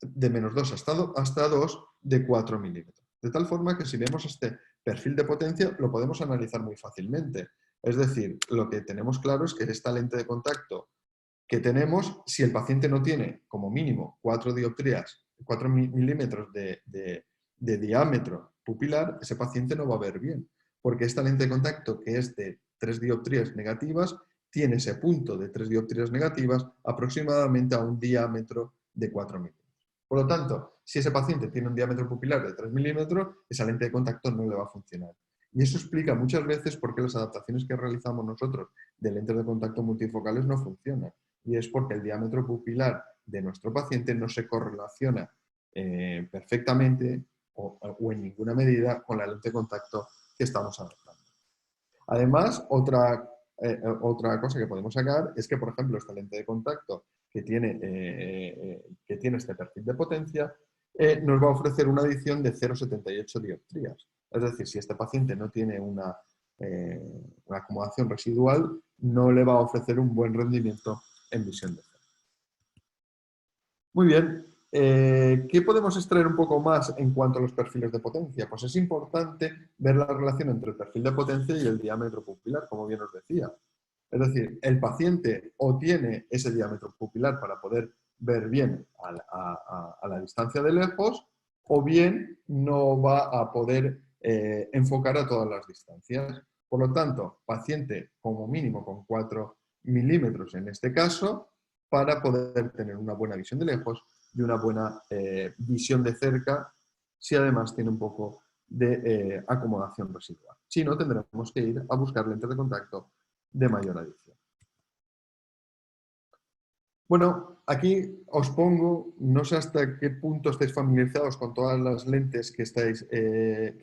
de -2 hasta 2, de 4 milímetros. De tal forma que si vemos este perfil de potencia lo podemos analizar muy fácilmente. Es decir, lo que tenemos claro es que esta lente de contacto que tenemos, si el paciente no tiene como mínimo 4 dioptrías, 4 milímetros de diámetro pupilar, ese paciente no va a ver bien, porque esta lente de contacto, que es de 3 dioptrías negativas, tiene ese punto de 3 dioptrías negativas aproximadamente a un diámetro de 4 milímetros. Por lo tanto, si ese paciente tiene un diámetro pupilar de 3 milímetros, esa lente de contacto no le va a funcionar. Y eso explica muchas veces por qué las adaptaciones que realizamos nosotros de lentes de contacto multifocales no funcionan. Y es porque el diámetro pupilar de nuestro paciente no se correlaciona perfectamente o en ninguna medida con la lente de contacto que estamos adaptando. Además, otra cosa que podemos sacar es que, por ejemplo, esta lente de contacto que tiene este perfil de potencia nos va a ofrecer una adición de 0,78 dioptrías. Es decir, si este paciente no tiene una acomodación residual, no le va a ofrecer un buen rendimiento en visión de cerca. Muy bien. ¿Qué podemos extraer un poco más en cuanto a los perfiles de potencia? Pues es importante ver la relación entre el perfil de potencia y el diámetro pupilar, como bien os decía. Es decir, el paciente o tiene ese diámetro pupilar para poder ver bien a la distancia de lejos, o bien no va a poder enfocar a todas las distancias. Por lo tanto, paciente como mínimo con 4 milímetros en este caso, para poder tener una buena visión de lejos y una buena visión de cerca, si además tiene un poco de acomodación residual. Si no, tendremos que ir a buscar lentes de contacto de mayor adición. Bueno, aquí os pongo, no sé hasta qué punto estáis familiarizados con todas las lentes que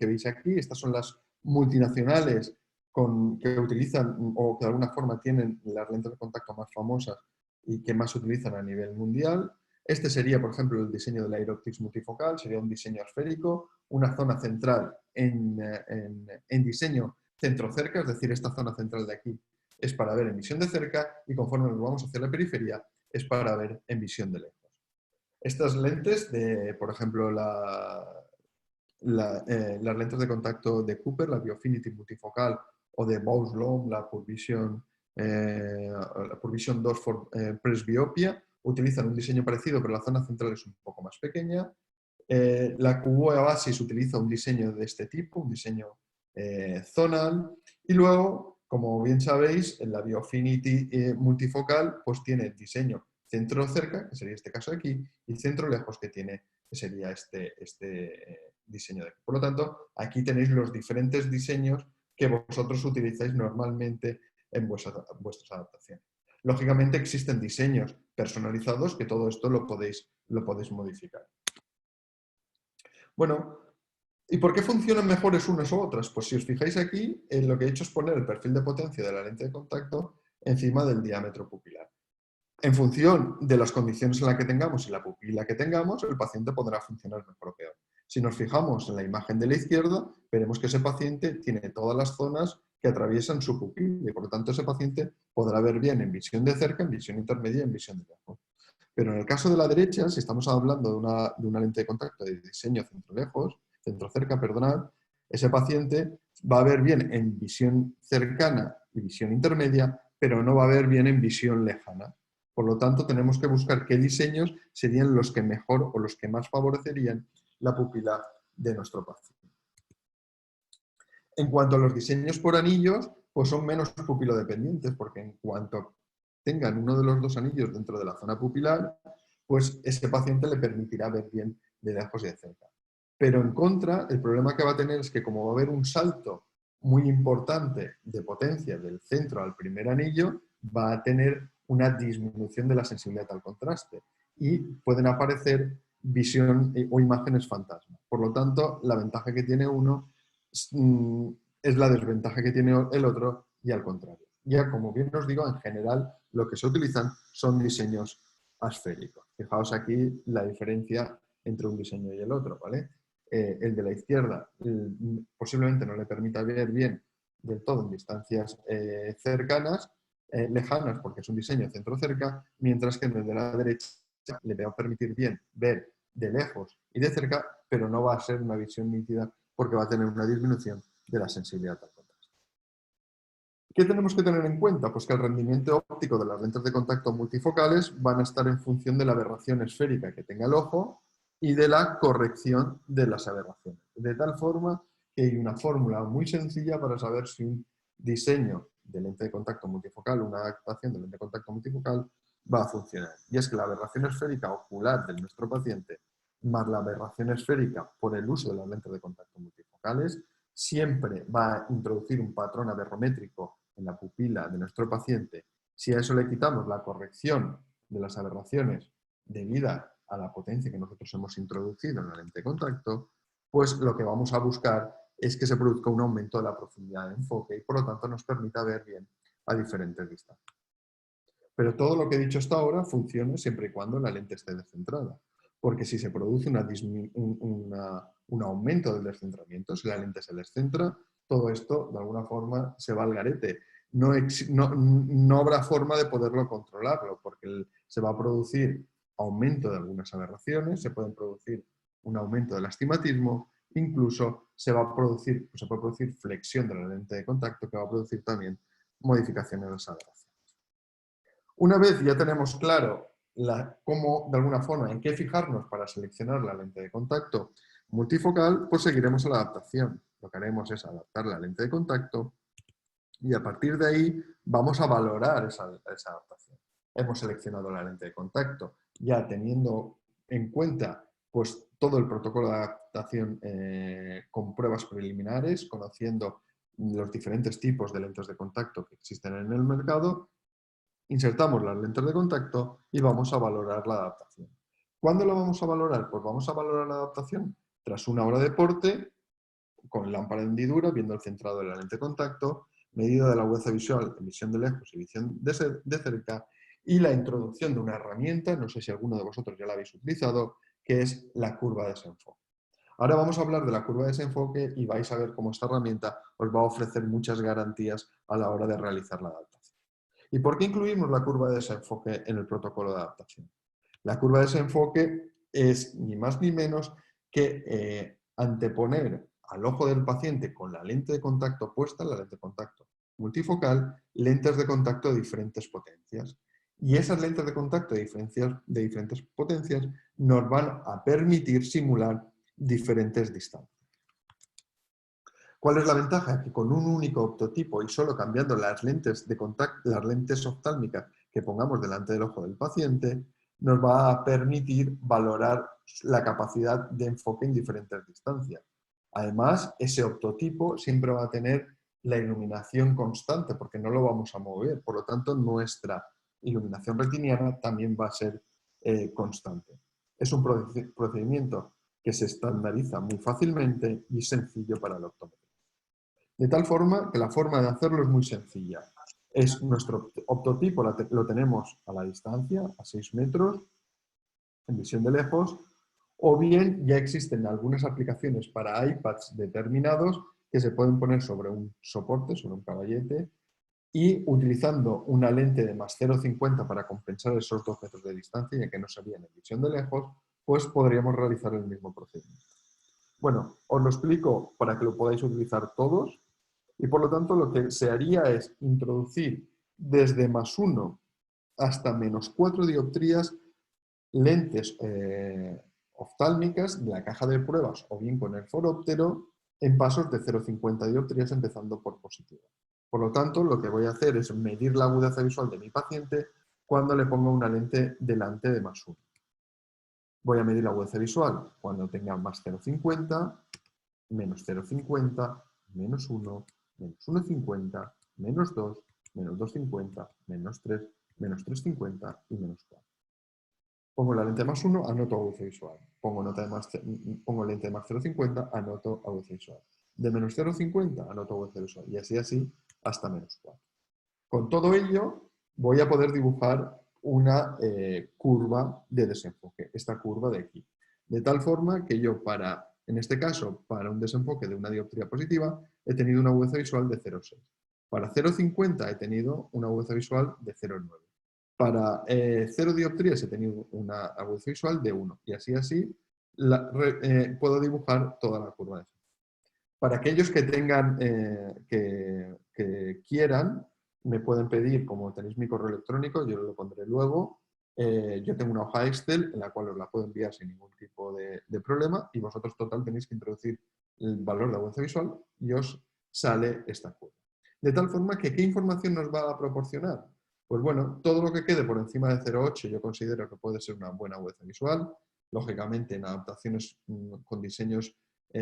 veis aquí. Estas son las multinacionales que utilizan o que de alguna forma tienen las lentes de contacto más famosas y que más se utilizan a nivel mundial. Este sería, por ejemplo, el diseño del Aerooptics multifocal, sería un diseño esférico, una zona central en diseño centro-cerca, es decir, esta zona central de aquí es para ver en visión de cerca y conforme nos vamos hacia la periferia es para ver en visión de lejos. Estas lentes, por ejemplo, las lentes de contacto de Cooper, la Biofinity multifocal, o de Bose-Lome, la Purvision 2 for presbiopia, utilizan un diseño parecido, pero la zona central es un poco más pequeña. La QO Oasis utiliza un diseño de este tipo, un diseño zonal. Y luego, como bien sabéis, en la Biofinity multifocal pues tiene el diseño centro-cerca, que sería este caso de aquí, y centro-lejos, que sería este diseño de aquí. Por lo tanto, aquí tenéis los diferentes diseños que vosotros utilizáis normalmente en vuestras adaptaciones. Lógicamente existen diseños personalizados que todo esto lo podéis modificar. Bueno, ¿y por qué funcionan mejores unas u otras? Pues si os fijáis aquí, lo que he hecho es poner el perfil de potencia de la lente de contacto encima del diámetro pupilar. En función de las condiciones en las que tengamos y la pupila que tengamos, el paciente podrá funcionar mejor o peor. Si nos fijamos en la imagen de la izquierda, veremos que ese paciente tiene todas las zonas que atraviesan su pupila y por lo tanto ese paciente podrá ver bien en visión de cerca, en visión intermedia y en visión de lejos. Pero en el caso de la derecha, si estamos hablando de una lente de contacto de diseño centro-lejos, centro-cerca, perdonad, ese paciente va a ver bien en visión cercana y visión intermedia, pero no va a ver bien en visión lejana. Por lo tanto, tenemos que buscar qué diseños serían los que mejor o los que más favorecerían la pupila de nuestro paciente. En cuanto a los diseños por anillos, pues son menos pupilodependientes, porque en cuanto tengan uno de los dos anillos dentro de la zona pupilar, pues ese paciente le permitirá ver bien de lejos y de cerca. Pero en contra, el problema que va a tener es que como va a haber un salto muy importante de potencia del centro al primer anillo, va a tener una disminución de la sensibilidad al contraste y pueden aparecer visión o imágenes fantasma. Por lo tanto, la ventaja que tiene uno es la desventaja que tiene el otro y al contrario. Ya como bien os digo, en general lo que se utilizan son diseños asféricos. Fijaos aquí la diferencia entre un diseño y el otro, ¿vale? El de la izquierda posiblemente no le permita ver bien del todo en distancias cercanas, lejanas, porque es un diseño centro-cerca, mientras que en el de la derecha le va a permitir bien ver de lejos y de cerca, pero no va a ser una visión nítida porque va a tener una disminución de la sensibilidad al contraste. ¿Qué tenemos que tener en cuenta? Pues que el rendimiento óptico de las lentes de contacto multifocales van a estar en función de la aberración esférica que tenga el ojo y de la corrección de las aberraciones. De tal forma que hay una fórmula muy sencilla para saber si un diseño de lente de contacto multifocal, una adaptación de lente de contacto multifocal, va a funcionar. Y es que la aberración esférica ocular de nuestro paciente más la aberración esférica por el uso de las lentes de contacto multifocales siempre va a introducir un patrón aberrométrico en la pupila de nuestro paciente. Si a eso le quitamos la corrección de las aberraciones debida a la potencia que nosotros hemos introducido en la lente de contacto, pues lo que vamos a buscar es que se produzca un aumento de la profundidad de enfoque y por lo tanto nos permita ver bien a diferentes distancias. Pero todo lo que he dicho hasta ahora funciona siempre y cuando la lente esté descentrada. Porque si se produce un aumento del descentramiento, si la lente se descentra, todo esto de alguna forma se va al garete. No habrá forma de poderlo controlarlo porque se va a producir aumento de algunas aberraciones, se pueden producir un aumento del astigmatismo, incluso se puede producir flexión de la lente de contacto que va a producir también modificaciones de las aberraciones. Una vez ya tenemos claro cómo, de alguna forma, en qué fijarnos para seleccionar la lente de contacto multifocal, pues seguiremos a la adaptación. Lo que haremos es adaptar la lente de contacto y a partir de ahí vamos a valorar esa adaptación. Hemos seleccionado la lente de contacto ya teniendo en cuenta pues, todo el protocolo de adaptación con pruebas preliminares, conociendo los diferentes tipos de lentes de contacto que existen en el mercado Insertamos las lentes de contacto y vamos a valorar la adaptación. ¿Cuándo lo vamos a valorar? Pues vamos a valorar la adaptación tras una hora de porte, con lámpara de hendidura, viendo el centrado de la lente de contacto, medida de la agudeza visual en visión de lejos y visión de cerca, y la introducción de una herramienta, no sé si alguno de vosotros ya la habéis utilizado, que es la curva de desenfoque. Ahora vamos a hablar de la curva de desenfoque y vais a ver cómo esta herramienta os va a ofrecer muchas garantías a la hora de realizar la adaptación. ¿Y por qué incluimos la curva de desenfoque en el protocolo de adaptación? La curva de desenfoque es ni más ni menos que anteponer al ojo del paciente con la lente de contacto puesta, la lente de contacto multifocal, lentes de contacto de diferentes potencias. Y esas lentes de contacto de diferentes potencias nos van a permitir simular diferentes distancias. ¿Cuál es la ventaja? Que con un único optotipo y solo cambiando las lentes de contacto, las lentes oftálmicas que pongamos delante del ojo del paciente, nos va a permitir valorar la capacidad de enfoque en diferentes distancias. Además, ese optotipo siempre va a tener la iluminación constante porque no lo vamos a mover. Por lo tanto, nuestra iluminación retiniana también va a ser constante. Es un procedimiento que se estandariza muy fácilmente y sencillo para el optómetrico. De tal forma que la forma de hacerlo es muy sencilla. Es nuestro optotipo, lo tenemos a la distancia, a 6 metros, en visión de lejos, o bien ya existen algunas aplicaciones para iPads determinados que se pueden poner sobre un soporte, sobre un caballete, y utilizando una lente de más 0,50 para compensar esos 2 metros de distancia, ya que no se veían en visión de lejos, pues podríamos realizar el mismo procedimiento. Bueno, os lo explico para que lo podáis utilizar todos. Y por lo tanto lo que se haría es introducir desde +1 hasta -4 dioptrías lentes oftálmicas de la caja de pruebas o bien con el foróptero en pasos de 0,50 dioptrías empezando por positiva. Por lo tanto, lo que voy a hacer es medir la agudeza visual de mi paciente cuando le ponga una lente delante de +1. Voy a medir la agudeza visual cuando tenga más 0,50, menos 0,50, -1, menos 1,50, -2, menos 2,50, -3, menos 3,50 y -4. Pongo la lente de +1, anoto agudeza visual. Pongo lente de más 0,50, anoto agudeza visual. De menos 0,50, anoto agudeza visual. Y así hasta -4. Con todo ello, voy a poder dibujar una curva de desenfoque, esta curva de aquí. De tal forma que yo en este caso, para un desenfoque de una dioptría positiva, he tenido una agudeza visual de 0,6. Para 0,50 he tenido una agudeza visual de 0,9. Para 0 dioptrías he tenido una agudeza visual de 1. Y así puedo dibujar toda la curva de desenfoque. Para aquellos que tengan, que quieran, me pueden pedir, como tenéis mi correo electrónico, yo lo pondré luego. Yo tengo una hoja Excel en la cual os la puedo enviar sin ningún tipo de problema y vosotros total tenéis que introducir el valor de agudeza visual y os sale esta curva. De tal forma que, ¿qué información nos va a proporcionar? Pues bueno, todo lo que quede por encima de 0,8 yo considero que puede ser una buena agudeza visual. Lógicamente, en adaptaciones con diseños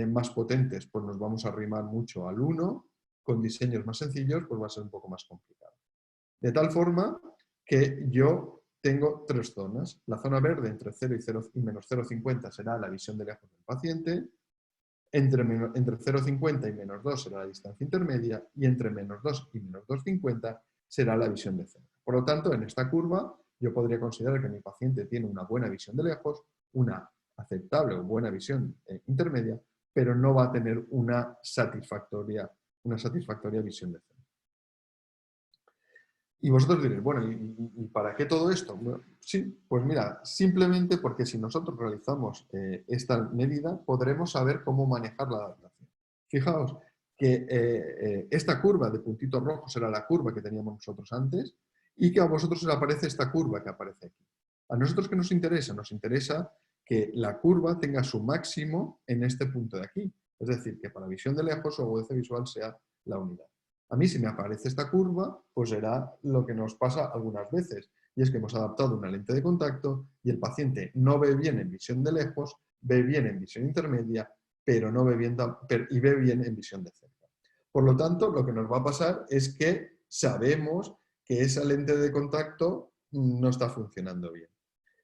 más potentes, pues nos vamos a arrimar mucho al 1, con diseños más sencillos, pues va a ser un poco más complicado. De tal forma que yo tengo 3 zonas. La zona verde entre 0 y menos 0,50 será la visión de lejos del paciente, entre 0,50 y -2 será la distancia intermedia y entre -2 y -2,50 será la visión de cerca. Por lo tanto, en esta curva yo podría considerar que mi paciente tiene una buena visión de lejos, una aceptable o buena visión intermedia, pero no va a tener una satisfactoria visión de cerca. Y vosotros diréis, bueno, ¿y para qué todo esto? Bueno, sí, pues mira, simplemente porque si nosotros realizamos esta medida, podremos saber cómo manejar la adaptación. Fijaos que esta curva de puntitos rojos era la curva que teníamos nosotros antes y que a vosotros os aparece esta curva que aparece aquí. ¿A nosotros qué nos interesa? Nos interesa que la curva tenga su máximo en este punto de aquí. Es decir, que para visión de lejos su agudeza visual sea la unidad. A mí, si me aparece esta curva, pues será lo que nos pasa algunas veces. Y es que hemos adaptado una lente de contacto y el paciente no ve bien en visión de lejos, ve bien en visión intermedia, pero no ve bien, y ve bien en visión de cerca. Por lo tanto, lo que nos va a pasar es que sabemos que esa lente de contacto no está funcionando bien.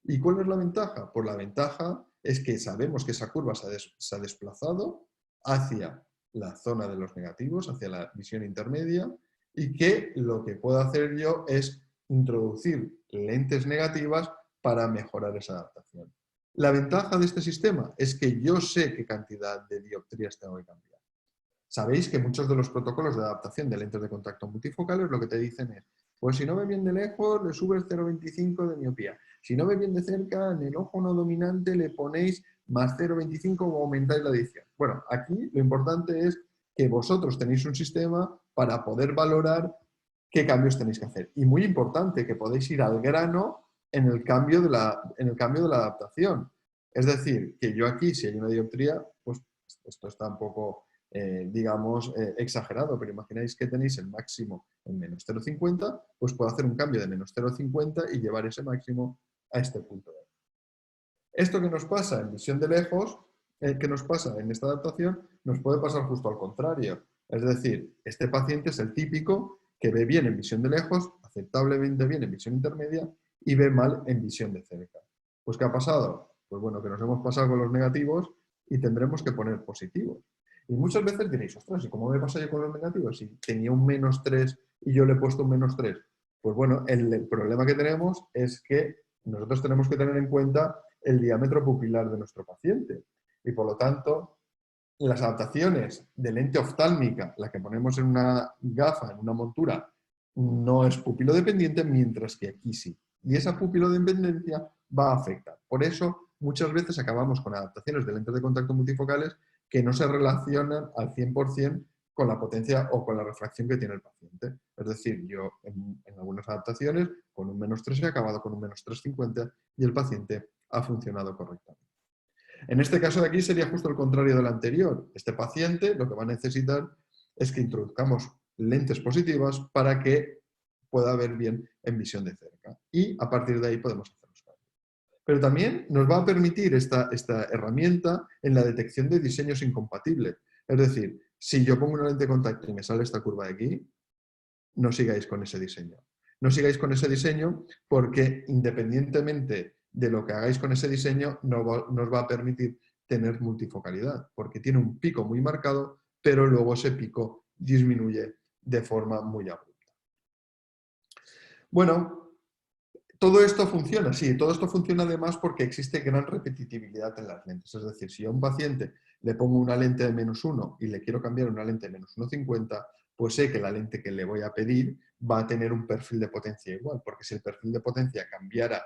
¿Y cuál es la ventaja? Pues la ventaja es que sabemos que esa curva se ha desplazado hacia la zona de los negativos, hacia la visión intermedia, y que lo que puedo hacer yo es introducir lentes negativas para mejorar esa adaptación. La ventaja de este sistema es que yo sé qué cantidad de dioptrías tengo que cambiar. Sabéis que muchos de los protocolos de adaptación de lentes de contacto multifocales lo que te dicen es, pues si no ve bien de lejos, le subes 0,25 de miopía. Si no ve bien de cerca, en el ojo no dominante le ponéis más 0,25 o aumentáis la edición. Bueno, aquí lo importante es que vosotros tenéis un sistema para poder valorar qué cambios tenéis que hacer. Y muy importante, que podéis ir al grano en el cambio de la adaptación. Es decir, que yo aquí, si hay una dioptría, pues esto está un poco digamos, exagerado, pero imagináis que tenéis el máximo en menos 0,50, pues puedo hacer un cambio de menos 0,50 y llevar ese máximo a este punto. Esto que nos pasa en visión de lejos, que nos pasa en esta adaptación, nos puede pasar justo al contrario. Es decir, este paciente es el típico que ve bien en visión de lejos, aceptablemente bien en visión intermedia y ve mal en visión de cerca. Pues ¿qué ha pasado? Pues bueno, que nos hemos pasado con los negativos y tendremos que poner positivos. Y muchas veces diréis, ostras, ¿y cómo me pasa yo con los negativos? Si tenía un menos 3 y yo le he puesto un menos 3. Pues bueno, el problema que tenemos es que nosotros tenemos que tener en cuenta el diámetro pupilar de nuestro paciente. Y por lo tanto, las adaptaciones de lente oftálmica, la que ponemos en una gafa, en una montura, no es pupilodependiente, mientras que aquí sí. Y esa pupilodependencia va a afectar. Por eso, muchas veces acabamos con adaptaciones de lentes de contacto multifocales que no se relacionan al 100% con la potencia o con la refracción que tiene el paciente. Es decir, yo en algunas adaptaciones con un menos 3 he acabado con un menos 3,50 y el paciente ha funcionado correctamente. En este caso de aquí sería justo el contrario del anterior. Este paciente lo que va a necesitar es que introduzcamos lentes positivas para que pueda ver bien en visión de cerca. Y a partir de ahí podemos hacer los cambios. Pero también nos va a permitir esta herramienta en la detección de diseños incompatibles. Es decir, si yo pongo una lente de contacto y me sale esta curva de aquí, no sigáis con ese diseño. No sigáis con ese diseño porque independientemente de lo que hagáis con ese diseño, nos va a permitir tener multifocalidad, porque tiene un pico muy marcado, pero luego ese pico disminuye de forma muy abrupta. Bueno, todo esto funciona, sí, todo esto funciona además porque existe gran repetitividad en las lentes. Es decir, si a un paciente le pongo una lente de -1 y le quiero cambiar una lente de -1,50, pues sé que la lente que le voy a pedir va a tener un perfil de potencia igual, porque si el perfil de potencia cambiara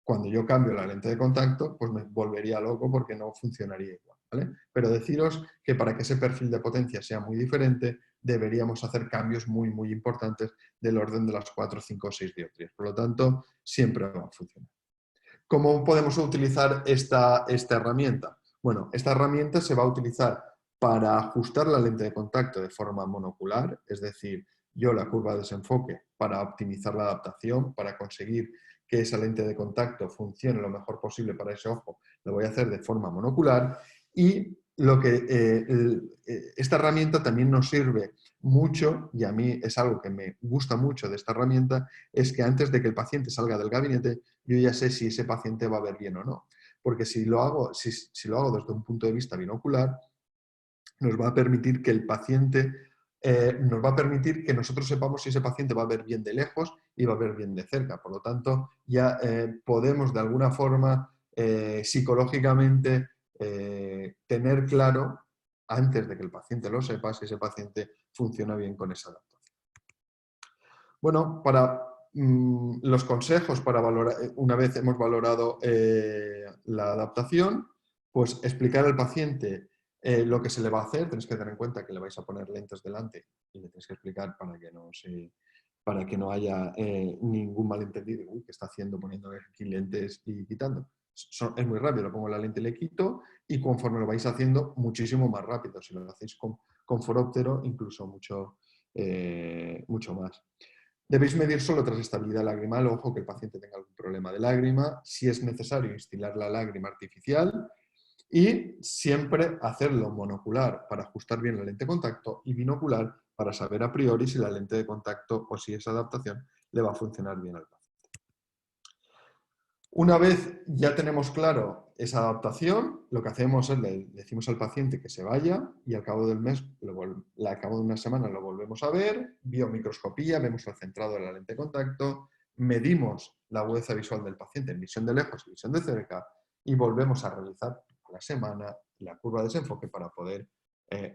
cuando yo cambio la lente de contacto, pues me volvería loco porque no funcionaría igual, ¿vale? Pero deciros que para que ese perfil de potencia sea muy diferente, deberíamos hacer cambios muy, muy importantes del orden de las 4, 5 o 6 dioptrías. Por lo tanto, siempre va a funcionar. ¿Cómo podemos utilizar esta herramienta? Bueno, esta herramienta se va a utilizar para ajustar la lente de contacto de forma monocular, es decir, yo la curva de desenfoque para optimizar la adaptación, para conseguir que esa lente de contacto funcione lo mejor posible para ese ojo, lo voy a hacer de forma monocular y esta herramienta también nos sirve mucho, y a mí es algo que me gusta mucho de esta herramienta, es que antes de que el paciente salga del gabinete, yo ya sé si ese paciente va a ver bien o no. Porque si lo hago desde un punto de vista binocular, nos va a permitir que el paciente, nos va a permitir que nosotros sepamos si ese paciente va a ver bien de lejos y va a ver bien de cerca. Por lo tanto, ya podemos de alguna forma psicológicamente tener claro, antes de que el paciente lo sepa, si ese paciente funciona bien con esa adaptación. Bueno, para los consejos para valorar, una vez hemos valorado la adaptación, pues explicar al paciente lo que se le va a hacer. Tenéis que tener en cuenta que le vais a poner lentes delante y le tenéis que explicar para que no haya ningún malentendido. Uy, ¿qué está haciendo poniendo aquí lentes y quitando? Es muy rápido, le pongo la lente y le quito, y conforme lo vais haciendo, muchísimo más rápido. Si lo hacéis con foróptero, incluso mucho más. Debéis medir solo tras estabilidad lagrimal, ojo que el paciente tenga algún problema de lágrima, si es necesario instilar la lágrima artificial y siempre hacerlo monocular para ajustar bien la lente de contacto y binocular para saber a priori si la lente de contacto o si esa adaptación le va a funcionar bien al paciente. Una vez ya tenemos claro esa adaptación, lo que hacemos es le decimos al paciente que se vaya y al cabo del mes, al cabo de una semana lo volvemos a ver, biomicroscopía, vemos el centrado de la lente de contacto, medimos la agudeza visual del paciente en visión de lejos y visión de cerca y volvemos a realizar a la semana la curva de desenfoque para poder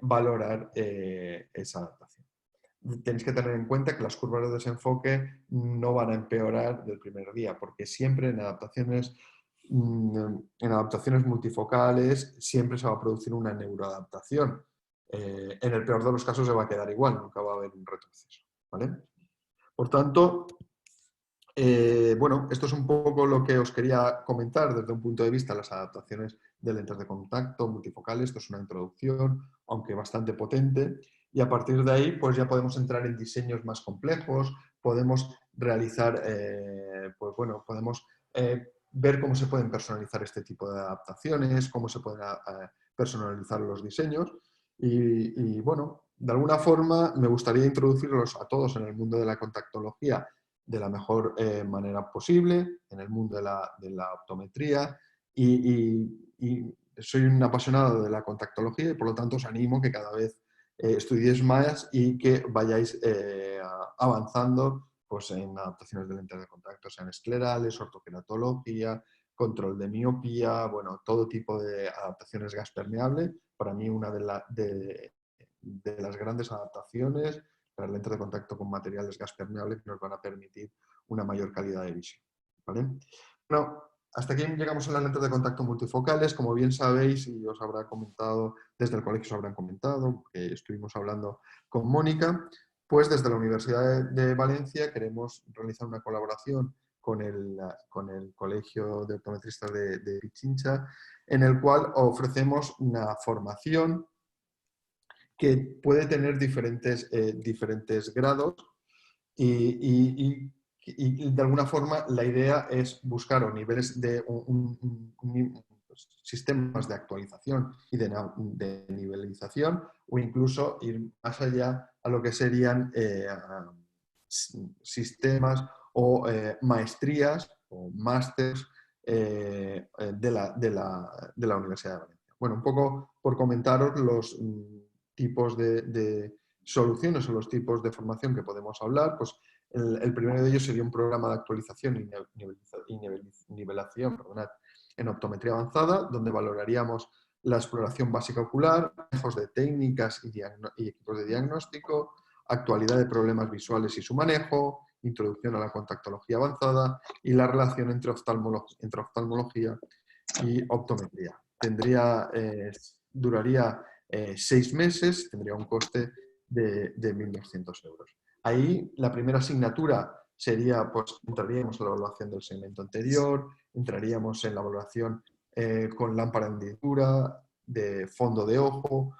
valorar esa adaptación. Tenéis que tener en cuenta que las curvas de desenfoque no van a empeorar del primer día, porque siempre en adaptaciones multifocales siempre se va a producir una neuroadaptación. En el peor de los casos se va a quedar igual, nunca va a haber un retroceso. ¿Vale? Por tanto, bueno, esto es un poco lo que os quería comentar desde un punto de vista de las adaptaciones de lentes de contacto multifocales. Esto es una introducción, aunque bastante potente. Y a partir de ahí, pues ya podemos entrar en diseños más complejos, podemos realizar, pues bueno, podemos ver cómo se pueden personalizar este tipo de adaptaciones, cómo se pueden personalizar los diseños. Bueno, de alguna forma me gustaría introducirlos a todos en el mundo de la contactología de la mejor manera posible, en el mundo de la optometría y soy un apasionado de la contactología y por lo tanto os animo que cada vez estudiéis más y que vayáis avanzando pues, en adaptaciones de lentes de contacto, sean esclerales, ortoqueratología, control de miopía, bueno, todo tipo de adaptaciones gas permeable. Para mí una de las grandes adaptaciones, las lentes de contacto con materiales gas permeable que nos van a permitir una mayor calidad de visión. ¿Vale? Bueno, hasta aquí llegamos a las lentes de contacto multifocales. Como bien sabéis, y os habrá comentado, desde el colegio os habrán comentado, que estuvimos hablando con Mónica, pues desde la Universidad de Valencia queremos realizar una colaboración con el Colegio de Optometristas de Pichincha, en el cual ofrecemos una formación que puede tener diferentes grados y de alguna forma la idea es buscar niveles de sistemas de actualización y de nivelización o incluso ir más allá a lo que serían sistemas o maestrías o másters de la Universidad de Valencia. Bueno, un poco por comentaros los tipos de soluciones o los tipos de formación que podemos hablar, pues el primero de ellos sería un programa de actualización y nivelación en optometría avanzada, donde valoraríamos la exploración básica ocular, manejos de técnicas y equipos de diagnóstico, actualidad de problemas visuales y su manejo, introducción a la contactología avanzada y la relación entre oftalmología y optometría. Duraría 6 meses, tendría un coste de 1.200 euros. Ahí la primera asignatura sería, pues entraríamos en la evaluación del segmento anterior, entraríamos en la evaluación con lámpara de hendidura, de fondo de ojo,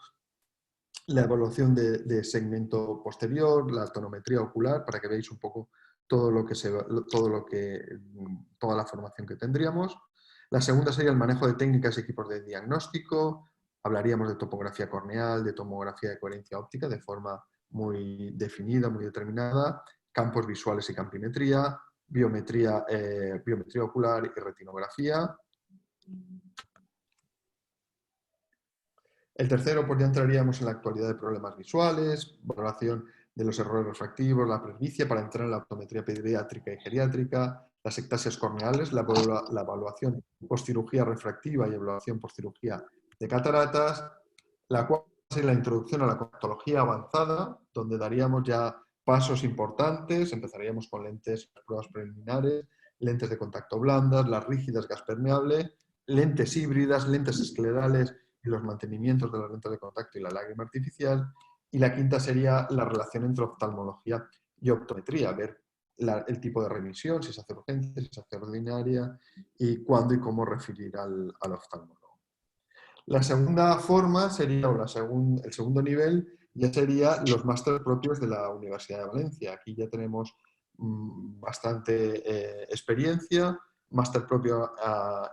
la evaluación de segmento posterior, la tonometría ocular, para que veáis un poco toda la formación que tendríamos. La segunda sería el manejo de técnicas y equipos de diagnóstico. Hablaríamos de topografía corneal, de tomografía de coherencia óptica de forma muy definida, muy determinada, campos visuales y campimetría, biometría ocular y retinografía. El tercero, pues ya entraríamos en la actualidad de problemas visuales, valoración de los errores refractivos, la presbicia, para entrar en la optometría pediátrica y geriátrica, las ectasias corneales, la evaluación postcirugía refractiva y evaluación postcirugía de cataratas. La cuarta sería la introducción a la contactología avanzada, donde daríamos ya pasos importantes, empezaríamos con lentes, pruebas preliminares, lentes de contacto blandas, las rígidas gas permeable, lentes híbridas, lentes esclerales y los mantenimientos de las lentes de contacto y la lágrima artificial. Y la quinta sería la relación entre oftalmología y optometría, ver el tipo de remisión, si se hace urgente, si se hace ordinaria y cuándo y cómo referir al oftalmólogo. La segunda forma sería, el segundo nivel, ya sería los másteres propios de la Universidad de Valencia. Aquí ya tenemos bastante experiencia, máster propio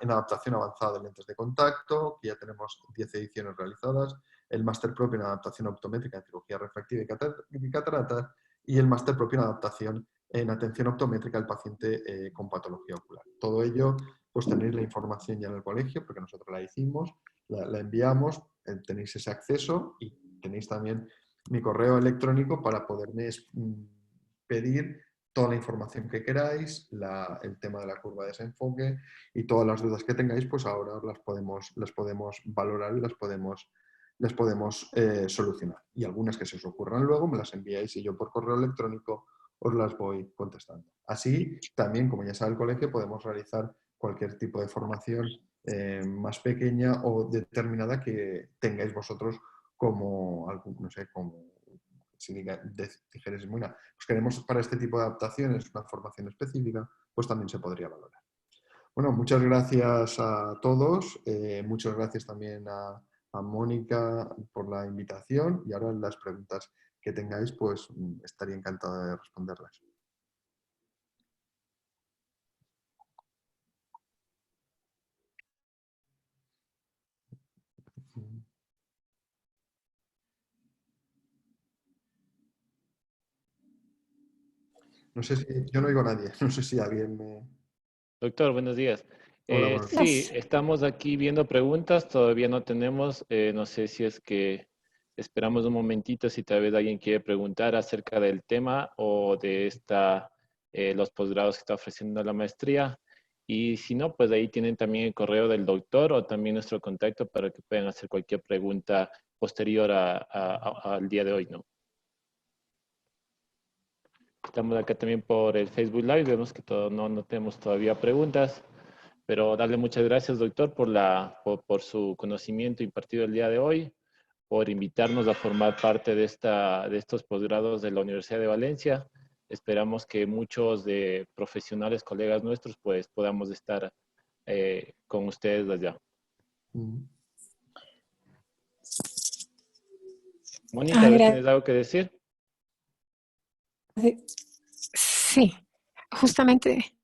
en adaptación avanzada de lentes de contacto, que ya tenemos 10 ediciones realizadas, el máster propio en adaptación optométrica en cirugía refractiva y cataratas, y el máster propio en adaptación en atención optométrica al paciente con patología ocular. Todo ello, pues tenéis la información ya en el colegio, porque nosotros la hicimos, la enviamos, tenéis ese acceso y tenéis también mi correo electrónico para poderme pedir toda la información que queráis, el tema de la curva de desenfoque y todas las dudas que tengáis, pues ahora las podemos valorar y las podemos solucionar. Y algunas que se os ocurran luego me las enviáis y yo por correo electrónico os las voy contestando. Así, también, como ya sabe el colegio, podemos realizar cualquier tipo de formación más pequeña o determinada que tengáis vosotros como, no sé, como si dijerais, bueno, pues queremos para este tipo de adaptaciones una formación específica, pues también se podría valorar. Bueno, muchas gracias a todos, muchas gracias también a Mónica por la invitación y ahora las preguntas que tengáis, pues estaría encantado de responderlas. No sé si, yo no oigo a nadie, no sé si alguien me... Doctor, buenos días. Hola, buenos días. Sí, estamos aquí viendo preguntas, todavía no tenemos, no sé si es que esperamos un momentito si tal vez alguien quiere preguntar acerca del tema o de los posgrados que está ofreciendo la maestría. Y si no, pues ahí tienen también el correo del doctor o también nuestro contacto para que puedan hacer cualquier pregunta posterior al día de hoy, ¿no? Estamos acá también por el Facebook Live, vemos que no tenemos todavía preguntas. Pero darle muchas gracias, doctor, por su conocimiento impartido el día de hoy, por invitarnos a formar parte de estos posgrados de la Universidad de Valencia. Esperamos que muchos de profesionales, colegas nuestros, pues podamos estar con ustedes allá. Mónica, tal vez tienes algo que decir. Sí, justamente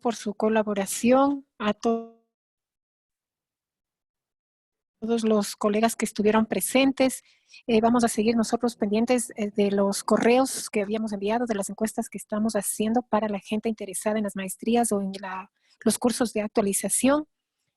por su colaboración, a todos los colegas que estuvieron presentes. Vamos a seguir nosotros pendientes de los correos que habíamos enviado, de las encuestas que estamos haciendo para la gente interesada en las maestrías o en los cursos de actualización.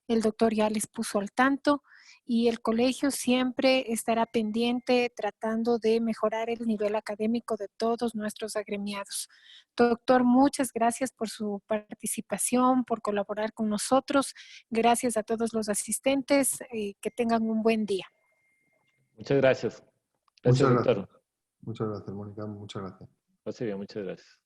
El doctor ya les puso al tanto y el colegio siempre estará pendiente tratando de mejorar el nivel académico de todos nuestros agremiados. Doctor, muchas gracias por su participación, por colaborar con nosotros. Gracias a todos los asistentes. Que tengan un buen día. Muchas gracias. Gracias, Muchas gracias. doctor. Muchas gracias, Mónica. Muchas gracias. Pase bien, muchas gracias.